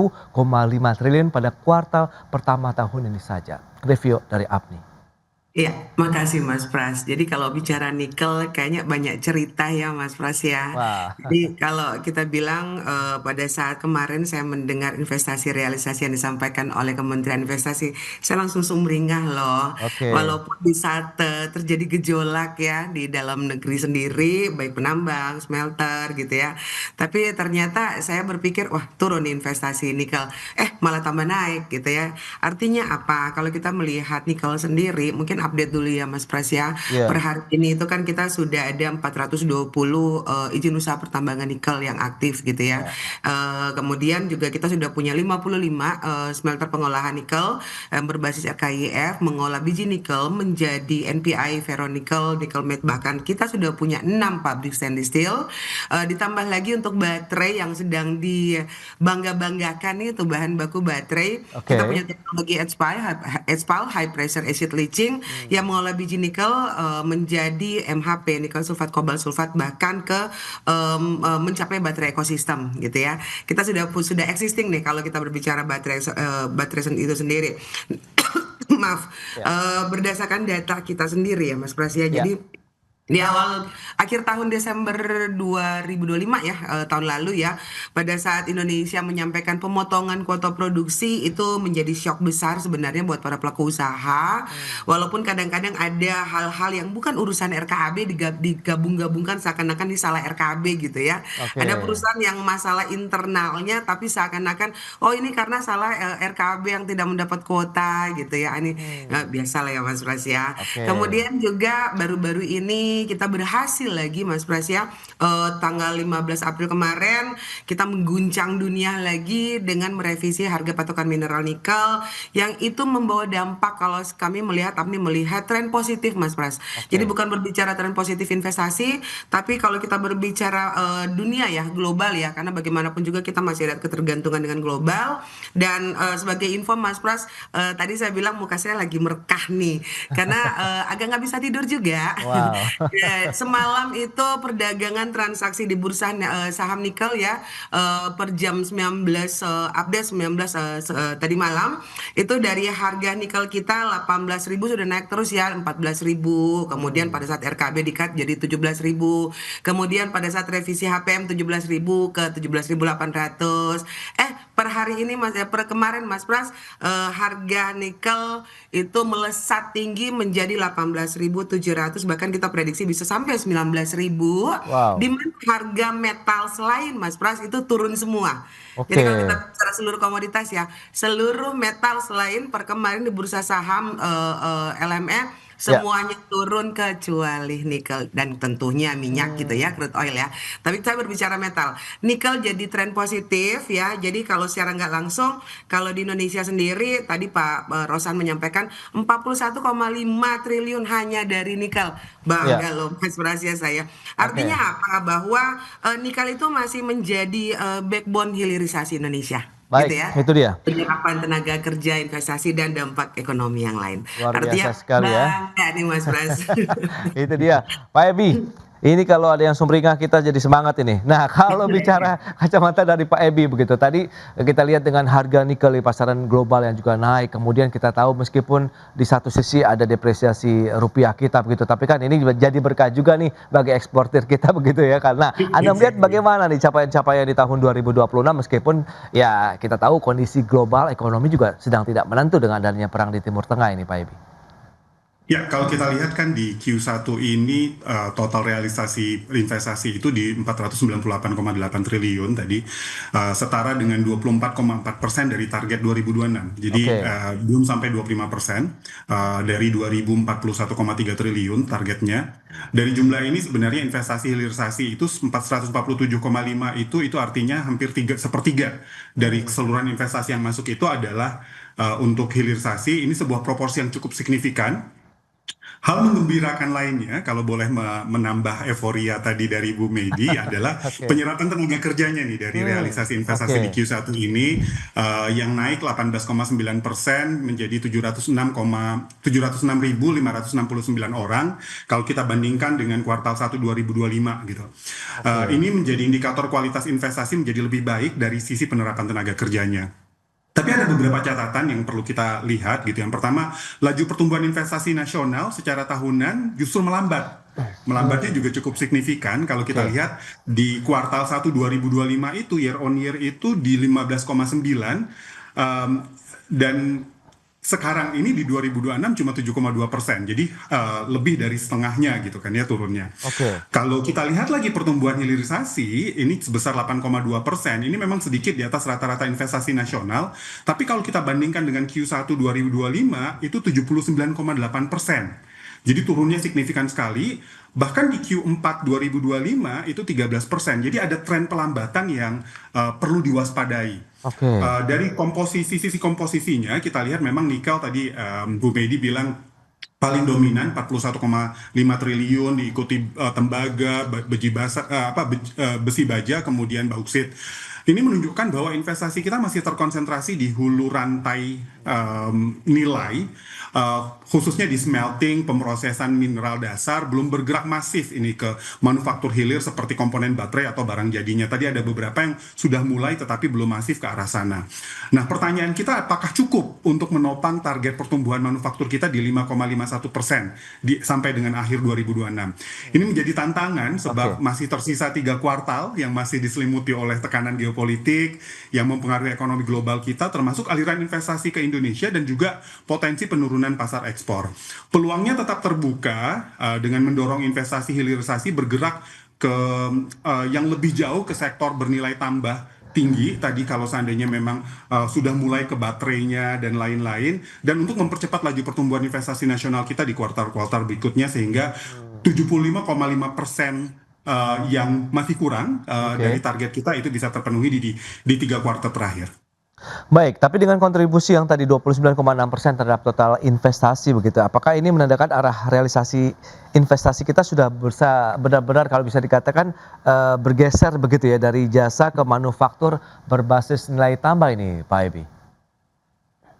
triliun pada kuartal pertama tahun ini saja. Review dari APNI. Iya, makasih Mas Pras. Jadi kalau bicara nikel kayaknya banyak cerita ya Mas Pras ya. Wah. Jadi kalau kita bilang pada saat kemarin saya mendengar investasi realisasi yang disampaikan oleh Kementerian Investasi, saya langsung sumringah loh. Oke. Walaupun di saat terjadi gejolak ya di dalam negeri sendiri, baik penambang, smelter gitu ya. Tapi ternyata saya berpikir, wah turun nih investasi nikel. Malah tambah naik gitu ya. Artinya apa? Kalau kita melihat nikel sendiri, mungkin update dulu ya Mas Pras ya. Iya. Per hari ini itu kan kita sudah ada 420 izin usaha pertambangan nikel yang aktif gitu ya. Kemudian juga kita sudah punya 55 smelter pengolahan nikel yang berbasis RKIF mengolah biji nikel menjadi NPI ferronikel, nickel matte, bahkan kita sudah punya 6 pabrik stainless steel. Ditambah lagi untuk baterai yang sedang dibangga-banggakan itu bahan baku baterai. Oke. Kita punya teknologi HPAL, high pressure acid leaching, yang mengolah biji nikel menjadi MHP, nikel sulfat, kobalt sulfat, bahkan ke mencapai baterai ekosistem gitu ya. Kita sudah existing nih kalau kita berbicara baterai itu sendiri. Maaf, berdasarkan data kita sendiri ya Mas Pras ya. Jadi di akhir tahun Desember 2025 ya, tahun lalu ya, pada saat Indonesia menyampaikan pemotongan kuota produksi, itu menjadi shock besar sebenarnya buat para pelaku usaha. Walaupun kadang-kadang ada hal-hal yang bukan urusan RKAB digabung-gabungkan seakan-akan ini salah RKAB gitu ya. Oke. Ada perusahaan yang masalah internalnya tapi seakan-akan oh ini karena salah RKAB yang tidak mendapat kuota gitu ya. Ini biasa lah ya Mas Pras ya. Oke. Kemudian juga baru-baru ini ini kita berhasil lagi Mas Pras ya, tanggal 15 April kemarin kita mengguncang dunia lagi dengan merevisi harga patokan mineral nikel yang itu membawa dampak kalau kami melihat tren positif Mas Pras. Jadi bukan berbicara tren positif investasi, tapi kalau kita berbicara dunia ya, global ya, karena bagaimanapun juga kita masih ada ketergantungan dengan global. Dan sebagai info Mas Pras, tadi saya bilang muka saya lagi merekah nih, karena agak nggak bisa tidur juga. Wow. Ya, semalam itu perdagangan transaksi di bursa saham nikel ya, per jam 19 update 19 tadi malam itu dari harga nikel kita 18.000 sudah naik terus ya 14.000, kemudian pada saat RKB di-cut jadi 17.000, kemudian pada saat revisi HPM 17.000 ke 17.800. Per hari ini per kemarin Mas Pras, harga nikel itu melesat tinggi menjadi 18.700, bahkan kita prediksi bisa sampai 19.000. Wow. Di mana harga metal selain Mas Pras itu turun semua. Oke. Jadi kalau kita bicara seluruh komoditas ya, seluruh metal selain per kemarin di bursa saham LME semuanya turun kecuali nikel dan tentunya minyak gitu ya, crude oil ya. Tapi saya berbicara metal, nikel jadi tren positif ya. Jadi kalau secara nggak langsung, kalau di Indonesia sendiri tadi Pak Rosan menyampaikan 41,5 triliun hanya dari nikel. Bangga loh Mas Prasia saya. Artinya apa? Bahwa nikel itu masih menjadi backbone hilirisasi Indonesia. Baik, Gitu ya. itu dia. Penyerapan tenaga kerja, investasi dan dampak ekonomi yang lain. Luar Artinya biasa sekali ya. bangga nih Mas Pras. Itu dia. Pak Ebi, ini kalau ada yang sumringah kita jadi semangat ini. Nah, kalau bicara kacamata dari Pak Ebi begitu. Tadi kita lihat dengan harga nikel di pasaran global yang juga naik. Kemudian kita tahu meskipun di satu sisi ada depresiasi rupiah kita begitu. Tapi kan ini jadi berkah juga nih bagi eksportir kita begitu ya. Karena Anda melihat bagaimana nih capaian-capaian di tahun 2026 meskipun ya kita tahu kondisi global ekonomi juga sedang tidak menentu dengan adanya perang di Timur Tengah ini Pak Ebi. Ya, kalau kita lihat kan di Q1 ini total realisasi investasi itu di 498,8 triliun tadi, setara dengan 24,4% dari target 2026. Jadi belum sampai 25% dari 2041,3 triliun targetnya. Dari jumlah ini sebenarnya investasi hilirisasi itu 447,5 itu artinya hampir sepertiga dari keseluruhan investasi yang masuk itu adalah untuk hilirisasi. Ini sebuah proporsi yang cukup signifikan. Hal menggembirakan lainnya, kalau boleh menambah euforia tadi dari Bu Medi adalah penyerapan tenaga kerjanya nih dari realisasi investasi di Q1 ini yang naik 18,9% menjadi 706.569 orang kalau kita bandingkan dengan kuartal 1 2025 gitu. Ini menjadi indikator kualitas investasi menjadi lebih baik dari sisi penerapan tenaga kerjanya. Tapi ada beberapa catatan yang perlu kita lihat gitu. Yang pertama, laju pertumbuhan investasi nasional secara tahunan justru melambat. Melambatnya juga cukup signifikan kalau kita lihat di kuartal 1 2025 itu year on year itu di 15,9 dan sekarang ini di 2026 cuma 7,2%, jadi lebih dari setengahnya gitu kan ya turunnya. Kalau kita lihat lagi pertumbuhan hilirisasi ini sebesar 8,2%, ini memang sedikit di atas rata-rata investasi nasional, tapi kalau kita bandingkan dengan Q1 2025 itu 79,8%. Jadi turunnya signifikan sekali, bahkan di Q4 2025 itu 13%. Jadi ada tren pelambatan yang perlu diwaspadai. Dari sisi komposisinya kita lihat memang nikel tadi Bu Medi bilang paling dominan 41,5 triliun, diikuti tembaga, besi baja, kemudian bauksit. Ini menunjukkan bahwa investasi kita masih terkonsentrasi di hulu rantai nilai, khususnya di smelting, pemrosesan mineral dasar, belum bergerak masif ini ke manufaktur hilir seperti komponen baterai atau barang jadinya. Tadi ada beberapa yang sudah mulai tetapi belum masif ke arah sana. Nah, pertanyaan kita apakah cukup untuk menopang target pertumbuhan manufaktur kita di 5,51% sampai dengan akhir 2026. Ini menjadi tantangan sebab masih tersisa 3 kuartal yang masih diselimuti oleh tekanan geopolitik yang mempengaruhi ekonomi global kita, termasuk aliran investasi ke Indonesia dan juga potensi penurunan pasar ekspor. Peluangnya tetap terbuka dengan mendorong investasi hilirisasi bergerak ke yang lebih jauh ke sektor bernilai tambah tinggi tadi kalau seandainya memang sudah mulai ke baterainya dan lain-lain, dan untuk mempercepat laju pertumbuhan investasi nasional kita di kuartal-kuartal berikutnya sehingga 75,5% yang masih kurang dari target kita itu bisa terpenuhi di 3 kuartal terakhir. Baik, tapi dengan kontribusi yang tadi 29,6% terhadap total investasi begitu, apakah ini menandakan arah realisasi investasi kita sudah benar-benar kalau bisa dikatakan bergeser begitu ya dari jasa ke manufaktur berbasis nilai tambah ini, Pak Ebi?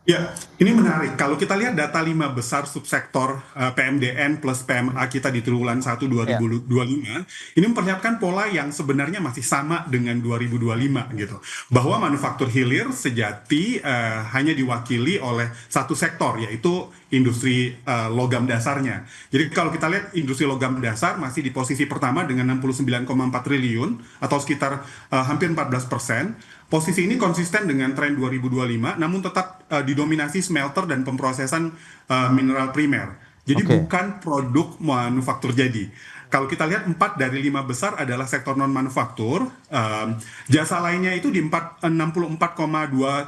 Ya, ini menarik. Kalau kita lihat data 5 besar subsektor PMDN plus PMA kita di triwulan 1 2025, ini memperlihatkan pola yang sebenarnya masih sama dengan 2025 gitu. Bahwa manufaktur hilir sejati hanya diwakili oleh satu sektor, yaitu industri logam dasarnya. Jadi kalau kita lihat industri logam dasar masih di posisi pertama dengan 69,4 triliun atau sekitar hampir 14%. Posisi ini konsisten dengan tren 2025, namun tetap didominasi smelter dan pemrosesan mineral primer. Jadi bukan produk manufaktur jadi. Kalau kita lihat 4 dari 5 besar adalah sektor non-manufaktur, jasa lainnya itu di 64,2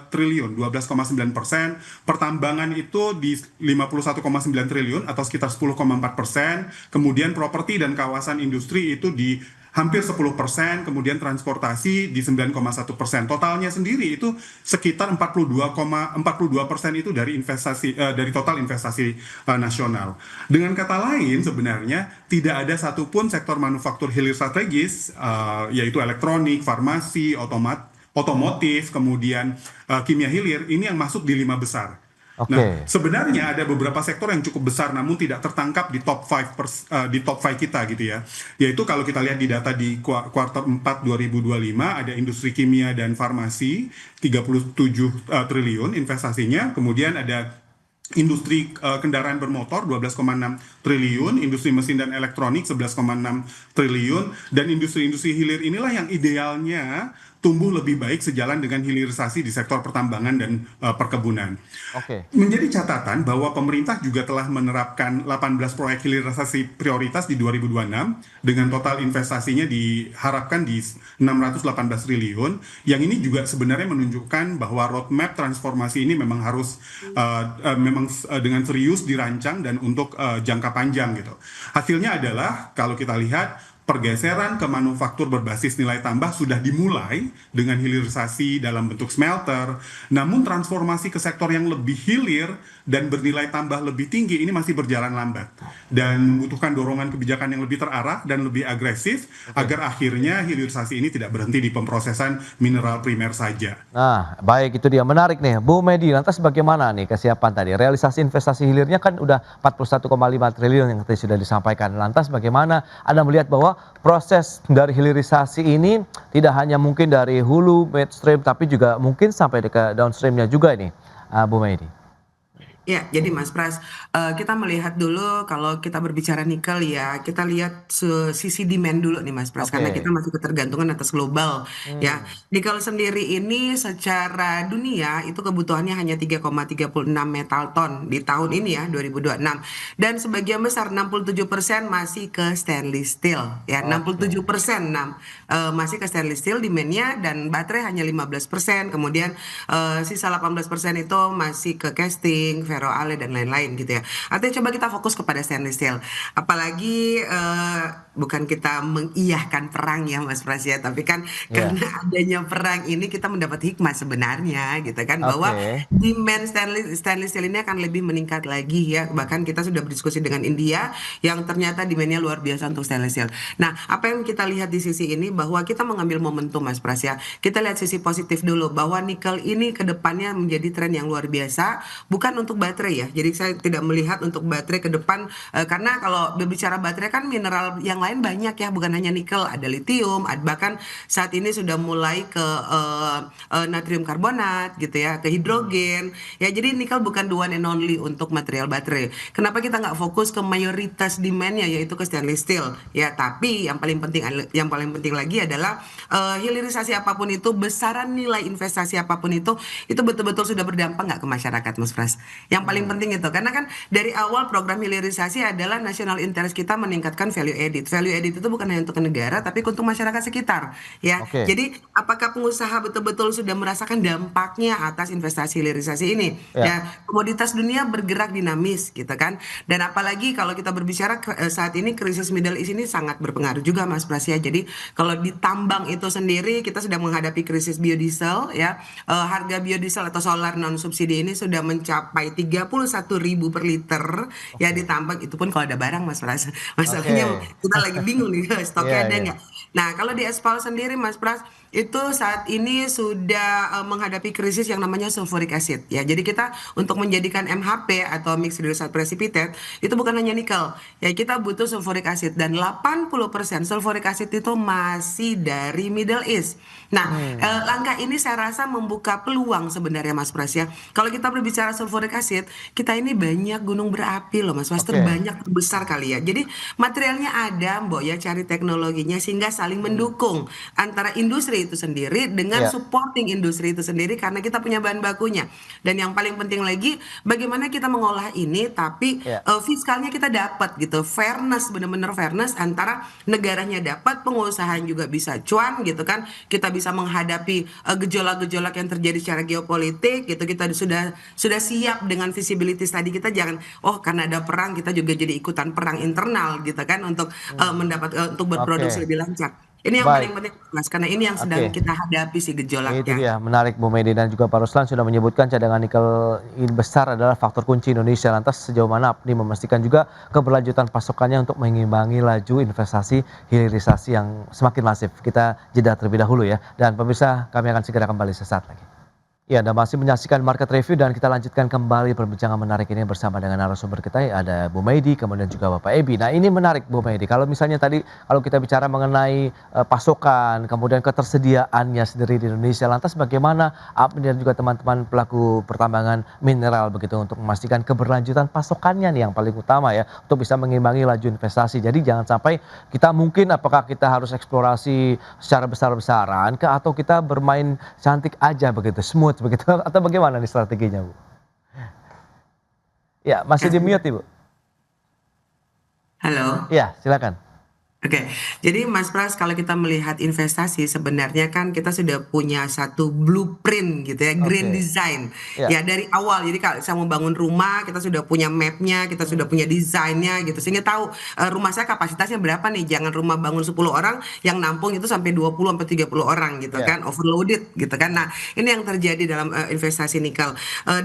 triliun, 12,9%, pertambangan itu di 51,9 triliun atau sekitar 10,4%, kemudian properti dan kawasan industri itu di hampir 10%, kemudian transportasi di 9,1%. Totalnya sendiri itu sekitar 42% itu dari investasi dari total investasi nasional. Dengan kata lain sebenarnya tidak ada satupun sektor manufaktur hilir strategis yaitu elektronik, farmasi, otomotif, kemudian kimia hilir ini yang masuk di 5 besar. Nah, sebenarnya ada beberapa sektor yang cukup besar namun tidak tertangkap di top 5 kita gitu ya. Yaitu kalau kita lihat di data di kuartal 4 2025 ada industri kimia dan farmasi 37 triliun investasinya, kemudian ada industri kendaraan bermotor 12,6 triliun, industri mesin dan elektronik 11,6 triliun, dan industri-industri hilir inilah yang idealnya tumbuh lebih baik sejalan dengan hilirisasi di sektor pertambangan dan perkebunan. Menjadi catatan bahwa pemerintah juga telah menerapkan 18 proyek hilirisasi prioritas di 2026 dengan total investasinya diharapkan di 618 triliun. Yang ini juga sebenarnya menunjukkan bahwa roadmap transformasi ini memang harus dengan serius dirancang dan untuk jangka panjang gitu. Hasilnya adalah kalau kita lihat pergeseran ke manufaktur berbasis nilai tambah sudah dimulai dengan hilirisasi dalam bentuk smelter, namun transformasi ke sektor yang lebih hilir dan bernilai tambah lebih tinggi ini masih berjalan lambat dan membutuhkan dorongan kebijakan yang lebih terarah dan lebih agresif agar akhirnya hilirisasi ini tidak berhenti di pemrosesan mineral primer saja. Nah, baik, itu dia menarik nih. Bu Medi, lantas bagaimana nih kesiapan tadi? Realisasi investasi hilirnya kan udah 41,5 triliun yang tadi sudah disampaikan. Lantas bagaimana Anda melihat bahwa proses dari hilirisasi ini tidak hanya mungkin dari hulu, midstream, tapi juga mungkin sampai ke downstreamnya juga ini, Bu Medi? Ya, jadi Mas Pras, kita melihat dulu kalau kita berbicara nikel ya, kita lihat sisi demand dulu nih Mas Pras, karena kita masih ketergantungan atas global ya. Nikel sendiri ini secara dunia itu kebutuhannya hanya 3,36 metal ton di tahun ini ya, 2026. Dan sebagian besar 67% masih ke stainless steel ya, 67% masih ke stainless steel demand-nya, dan baterai hanya 15%, kemudian sisa 18% itu masih ke casting, ferroalloy dan lain-lain gitu ya. Artinya coba kita fokus kepada stainless steel. Apalagi bukan kita mengiyahkan perang ya Mas Pras ya, tapi kan karena adanya perang ini kita mendapat hikmah sebenarnya gitu kan, bahwa demand stainless steel ini akan lebih meningkat lagi ya. Bahkan kita sudah berdiskusi dengan India yang ternyata demandnya luar biasa untuk stainless steel. Nah, apa yang kita lihat di sisi ini bahwa kita mengambil momentum Mas Pras ya. Kita lihat sisi positif dulu bahwa nikel ini ke depannya menjadi tren yang luar biasa, bukan untuk baterai ya. Jadi saya tidak melihat untuk baterai ke depan karena kalau berbicara baterai kan mineral yang lain banyak ya, bukan hanya nikel, ada litium, bahkan saat ini sudah mulai ke natrium karbonat gitu ya, ke hidrogen. Ya, jadi nikel bukan the one and only untuk material baterai. Kenapa kita nggak fokus ke mayoritas demand-nya yaitu ke stainless steel? Ya, tapi yang paling penting lagi adalah hilirisasi apapun itu, besaran nilai investasi apapun itu betul-betul sudah berdampak nggak ke masyarakat Mas Pras? Yang paling penting itu, karena kan dari awal program hilirisasi adalah national interest kita meningkatkan value added. Value added itu bukan hanya untuk negara, tapi untuk masyarakat sekitar, ya. Oke. Jadi apakah pengusaha betul-betul sudah merasakan dampaknya atas investasi hilirisasi ini? Ya. Ya, komoditas dunia bergerak dinamis, gitu kan. Dan apalagi kalau kita berbicara saat ini krisis Middle East ini sangat berpengaruh juga, Mas Pras ya. Jadi kalau di tambang itu sendiri kita sedang menghadapi krisis biodiesel, ya. Harga biodiesel atau solar non subsidi ini sudah mencapai 31.000 per liter, ya di tambang itu pun kalau ada barang, Mas Pras. Masalahnya kita lagi bingung nih stoknya ada nggak. Nah, kalau di Espal sendiri, Mas Pras, itu saat ini sudah menghadapi krisis yang namanya sulfuric acid, ya. Jadi kita untuk menjadikan MHP atau mixed hydroxide precipitate itu bukan hanya nikel, ya, kita butuh sulfuric acid, dan 80% sulfuric acid itu masih dari Middle East. Nah, langkah ini saya rasa membuka peluang sebenarnya, Mas Pras ya. Kalau kita berbicara sulfuric acid, kita ini banyak gunung berapi loh, Mas Pras, terbanyak, terbesar kali ya. Jadi materialnya ada, Mbok ya, cari teknologinya sehingga saling mendukung antara industri itu sendiri dengan supporting industri itu sendiri, karena kita punya bahan bakunya. Dan yang paling penting lagi, bagaimana kita mengolah ini tapi fiskalnya kita dapat gitu, fairness, benar-benar fairness antara negaranya dapat, pengusahaan juga bisa cuan gitu kan, kita bisa menghadapi gejolak-gejolak yang terjadi secara geopolitik gitu, kita sudah siap dengan visibility tadi, kita jangan karena ada perang kita juga jadi ikutan perang internal gitu kan, untuk untuk berproduksi lebih lancar. Ini yang paling penting, Mas, karena ini yang sedang kita hadapi sih gejolaknya. Itu dia, menarik Bu Medi, dan juga Pak Ruslan sudah menyebutkan cadangan nikel ini besar adalah faktor kunci Indonesia. Lantas sejauh mana APNI memastikan juga keberlanjutan pasokannya untuk mengimbangi laju investasi hilirisasi yang semakin masif? Kita jeda terlebih dahulu ya, dan pemirsa kami akan segera kembali sesaat lagi. Ya, Anda masih menyaksikan Market Review, dan kita lanjutkan kembali perbincangan menarik ini bersama dengan narasumber kita, ada Bu Medi, kemudian juga Bapak Ebi. Nah, ini menarik Bu Medi, kalau misalnya tadi kalau kita bicara mengenai pasokan, kemudian ketersediaannya sendiri di Indonesia, lantas bagaimana APNI dan juga teman-teman pelaku pertambangan mineral begitu untuk memastikan keberlanjutan pasokannya nih yang paling utama ya, untuk bisa mengimbangi laju investasi. Jadi jangan sampai kita mungkin apakah kita harus eksplorasi secara besar-besaran atau kita bermain cantik aja begitu, smooth begitu, atau bagaimana nih strateginya, Bu? Ya, masih di mute, Ibu. Halo. Ya, silakan. Oke, jadi Mas Pras, kalau kita melihat investasi sebenarnya kan kita sudah punya satu blueprint gitu ya, grand design ya dari awal. Jadi kalau saya mau bangun rumah, kita sudah punya mapnya, kita sudah punya desainnya gitu, sehingga tahu rumah saya kapasitasnya berapa nih. Jangan rumah bangun 10 orang yang nampung itu sampai 20 sampai 30 orang gitu kan, overloaded gitu kan. Nah, ini yang terjadi dalam investasi nikel.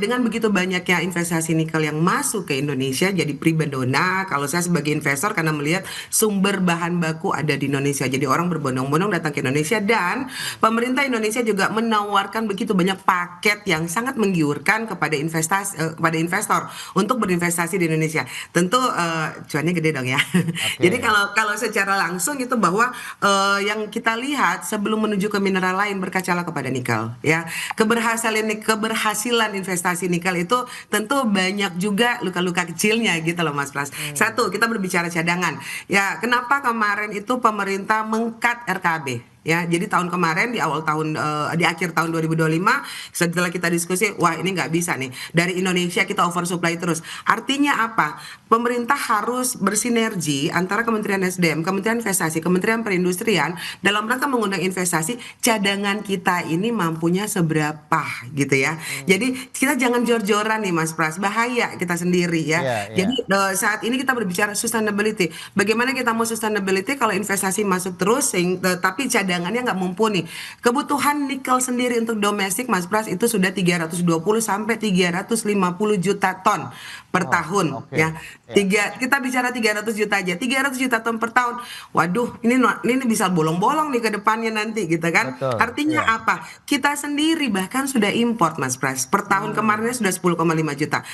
Dengan begitu banyaknya investasi nikel yang masuk ke Indonesia, jadi primadona kalau saya sebagai investor, karena melihat sumber bahan baku ada di Indonesia. Jadi orang berbondong-bondong datang ke Indonesia, dan pemerintah Indonesia juga menawarkan begitu banyak paket yang sangat menggiurkan kepada investor untuk berinvestasi di Indonesia. Tentu cuannya gede dong ya. Jadi kalau secara langsung itu bahwa yang kita lihat sebelum menuju ke mineral lain berkacalah kepada nikel ya. Keberhasilan investasi nikel itu tentu banyak juga luka-luka kecilnya gitu loh, Mas Pras. Satu, kita berbicara cadangan. Ya, kenapa kemarin itu pemerintah meng-cut RKB? Ya, jadi tahun kemarin di akhir tahun 2025 setelah kita diskusi, wah ini nggak bisa nih, dari Indonesia kita oversupply terus. Artinya apa? Pemerintah harus bersinergi antara Kementerian SDM, Kementerian Investasi, Kementerian Perindustrian dalam rangka mengundang investasi. Cadangan kita ini mampunya seberapa gitu ya. Jadi kita jangan jor-joran nih, Mas Pras, bahaya kita sendiri ya. Jadi saat ini kita berbicara sustainability. Bagaimana kita mau sustainability kalau investasi masuk terus tapi cadangannya nggak mumpuni. Kebutuhan nikel sendiri untuk domestik, Mas Pras, itu sudah 320 sampai 350 juta ton per tahun ya. Kita bicara 300 juta aja, 300 juta ton per tahun. Waduh, ini bisa bolong-bolong nih ke depannya nanti gitu kan. Artinya apa? Kita sendiri bahkan sudah import, Mas Pras. Per tahun kemarinnya sudah 10,5 juta.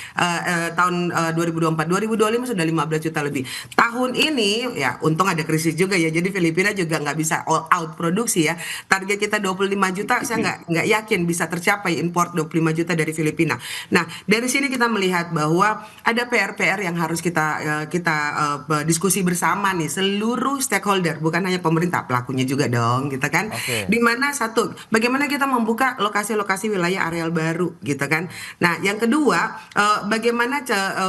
Tahun 2024, 2025 sudah 15 juta lebih. Tahun ini ya untung ada krisis juga ya. Jadi Filipina juga nggak bisa all out produksi ya. Target kita 25 juta, saya nggak yakin bisa tercapai import 25 juta dari Filipina. Nah, dari sini kita melihat bahwa ada PR-PR yang harus kita diskusi bersama nih, seluruh stakeholder, bukan hanya pemerintah, pelakunya juga dong, gitu kan. Di mana satu, bagaimana kita membuka lokasi-lokasi wilayah areal baru, gitu kan. Nah, yang kedua, bagaimana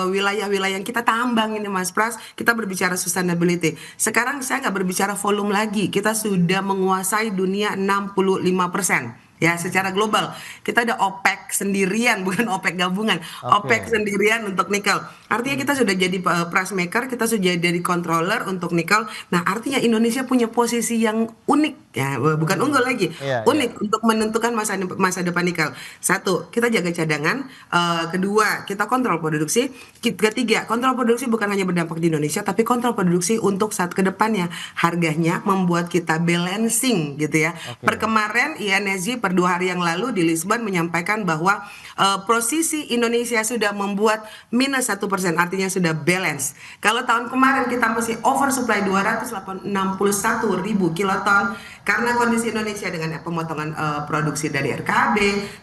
wilayah-wilayah yang kita tambang ini, Mas Pras, kita berbicara sustainability. Sekarang saya nggak berbicara volume lagi, kita sudah menguasai dunia 65%. Ya, secara global kita ada OPEC sendirian, bukan OPEC gabungan, OPEC sendirian untuk nikel. Artinya kita sudah jadi price maker, kita sudah jadi controller untuk nikel. Nah, artinya Indonesia punya posisi yang unik ya, bukan unggul lagi, unik untuk menentukan masa depan nikel. Satu, kita jaga cadangan. Kedua, kita kontrol produksi. Ketiga, kontrol produksi bukan hanya berdampak di Indonesia, tapi kontrol produksi untuk saat kedepannya. Harganya membuat kita balancing gitu ya. Per kemarin INSG per 2 hari yang lalu di Lisbon menyampaikan bahwa posisi Indonesia sudah membuat minus 1%, artinya sudah balance. Kalau tahun kemarin kita masih oversupply 261 ribu kiloton karena kondisi Indonesia dengan pemotongan produksi dari RKB,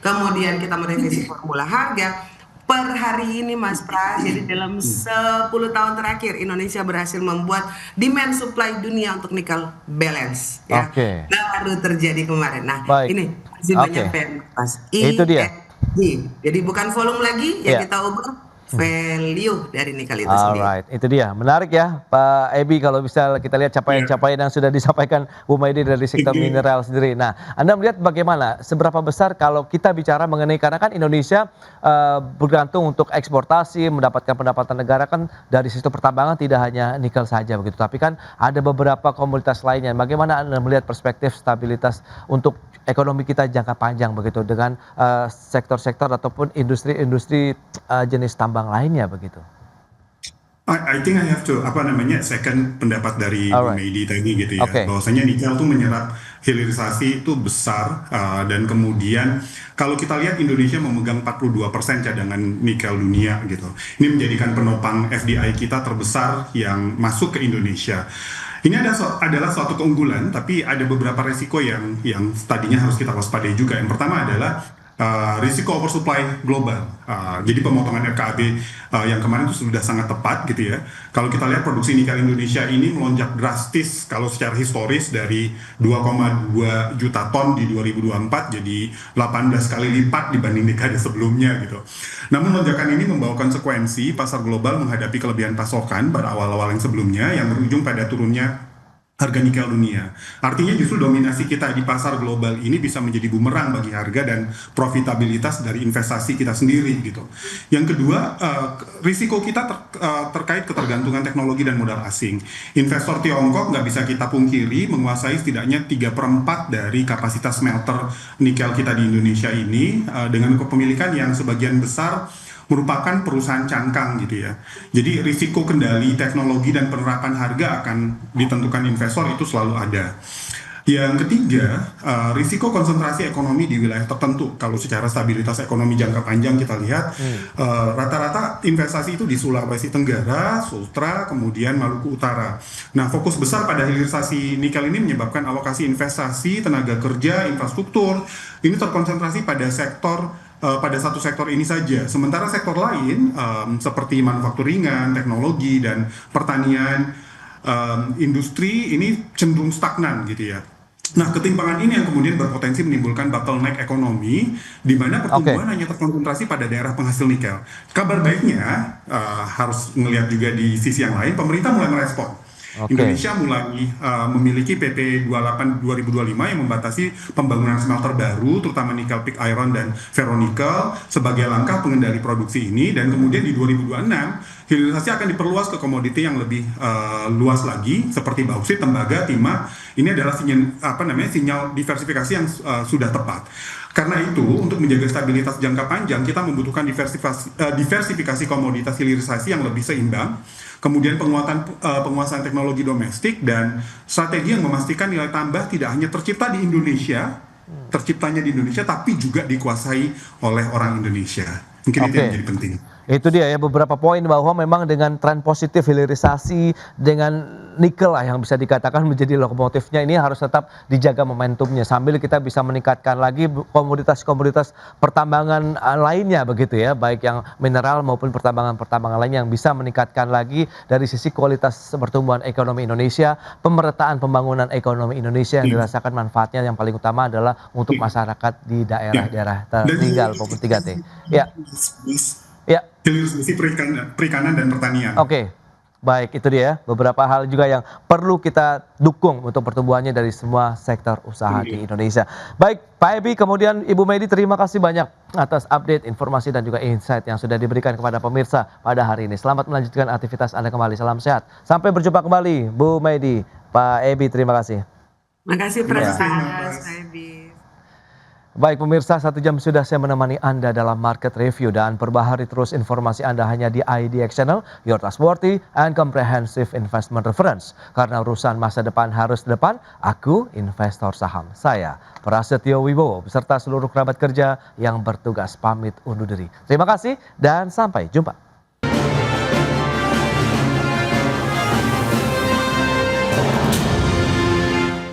kemudian kita merevisi formula harga. Per hari ini Mas Pras, jadi dalam 10 tahun terakhir Indonesia berhasil membuat demand supply dunia untuk nikel balance ya. Baru terjadi kemarin. Nah, ini masih banyak PR Mas. Itu dia. Jadi bukan volume lagi yang kita ubah, value dari nikel itu sendiri. Alright, itu dia. Menarik ya Pak Ebi kalau bisa kita lihat capaian-capaian yang sudah disampaikan Bu Maidi dari sektor mineral sendiri. Nah, Anda melihat bagaimana, seberapa besar kalau kita bicara mengenai, karena kan Indonesia bergantung untuk eksportasi, mendapatkan pendapatan negara kan dari sistem pertambangan, tidak hanya nikel saja begitu, tapi kan ada beberapa komoditas lainnya. Bagaimana Anda melihat perspektif stabilitas untuk ekonomi kita jangka panjang begitu dengan sektor-sektor ataupun industri-industri jenis tambang lainnya begitu? I think I have to second pendapat dari Bu Maidi tadi gitu ya, bahwasanya nikel tuh menyerap hilirisasi itu besar, dan kemudian kalau kita lihat Indonesia memegang 42% cadangan nikel dunia gitu. Ini menjadikan penopang FDI kita terbesar yang masuk ke Indonesia. Ini adalah suatu keunggulan, tapi ada beberapa resiko yang tadinya harus kita waspadai juga. Yang pertama adalah risiko oversupply global. Jadi pemotongan RKAB yang kemarin itu sudah sangat tepat gitu ya. Kalau kita lihat produksi nikel Indonesia ini melonjak drastis kalau secara historis dari 2,2 juta ton di 2024 jadi 18 kali lipat dibanding dekade sebelumnya gitu. Namun lonjakan ini membawa konsekuensi pasar global menghadapi kelebihan pasokan pada awal-awal yang sebelumnya yang berujung pada turunnya harga nikel dunia. Artinya justru dominasi kita di pasar global ini bisa menjadi bumerang bagi harga dan profitabilitas dari investasi kita sendiri gitu. Yang kedua, risiko kita terkait ketergantungan teknologi dan modal asing. Investor Tiongkok nggak bisa kita pungkiri menguasai setidaknya 3/4 dari kapasitas smelter nikel kita di Indonesia ini, dengan kepemilikan yang sebagian besar merupakan perusahaan cangkang gitu ya. Jadi risiko kendali teknologi dan penerapan harga akan ditentukan investor itu selalu ada. Yang ketiga, risiko konsentrasi ekonomi di wilayah tertentu. Kalau secara stabilitas ekonomi jangka panjang kita lihat, rata-rata investasi itu di Sulawesi Tenggara, Sultra, kemudian Maluku Utara. Nah, fokus besar pada hilirisasi nikel ini menyebabkan alokasi investasi, tenaga kerja, infrastruktur, ini terkonsentrasi pada pada satu sektor ini saja. Sementara sektor lain seperti manufakturingan, teknologi, dan pertanian, industri ini cenderung stagnan gitu ya. Nah, ketimpangan ini yang kemudian berpotensi menimbulkan bottleneck ekonomi, di mana pertumbuhan hanya terkonsentrasi pada daerah penghasil nikel. Kabar baiknya, harus melihat juga di sisi yang lain, pemerintah mulai merespon. Indonesia mulai memiliki PP 28 2025 yang membatasi pembangunan smelter baru, terutama nikel pig iron dan ferronikel sebagai langkah pengendali produksi ini. Dan kemudian di 2026 hilirisasi akan diperluas ke komoditi yang lebih luas lagi seperti bauksit, tembaga, timah. Ini adalah sinyal diversifikasi yang sudah tepat. Karena itu, untuk menjaga stabilitas jangka panjang, kita membutuhkan diversifikasi komoditas hilirisasi yang lebih seimbang, kemudian penguasaan teknologi domestik, dan strategi yang memastikan nilai tambah tidak hanya terciptanya di Indonesia, tapi juga dikuasai oleh orang Indonesia. Mungkin itu yang menjadi penting. Itu dia ya beberapa poin bahwa memang dengan tren positif hilirisasi dengan nikel lah yang bisa dikatakan menjadi lokomotifnya, ini harus tetap dijaga momentumnya sambil kita bisa meningkatkan lagi komoditas-komoditas pertambangan lainnya begitu ya, baik yang mineral maupun pertambangan-pertambangan lainnya yang bisa meningkatkan lagi dari sisi kualitas pertumbuhan ekonomi Indonesia, pemerataan pembangunan ekonomi Indonesia yang dirasakan manfaatnya yang paling utama adalah untuk masyarakat di daerah-daerah tertinggal maupun 3T. Ya. Ya. Hilirisasi perikanan dan pertanian. Oke, baik itu dia beberapa hal juga yang perlu kita dukung untuk pertumbuhannya dari semua sektor usaha di Indonesia. Baik Pak Ebi, kemudian Ibu Medi, terima kasih banyak atas update, informasi dan juga insight yang sudah diberikan kepada pemirsa pada hari ini. Selamat melanjutkan aktivitas Anda kembali, salam sehat. Sampai berjumpa kembali Bu Medi, Pak Ebi, terima kasih. Makasih Pras, Pak Ebi. Baik pemirsa, 1 jam sudah saya menemani Anda dalam Market Review dan perbaharui terus informasi Anda hanya di IDX Channel, your trustworthy and comprehensive investment reference. Karena urusan masa depan harus depan, aku investor saham. Saya Prasetyo Wibowo beserta seluruh kerabat kerja yang bertugas pamit undur diri. Terima kasih dan sampai jumpa.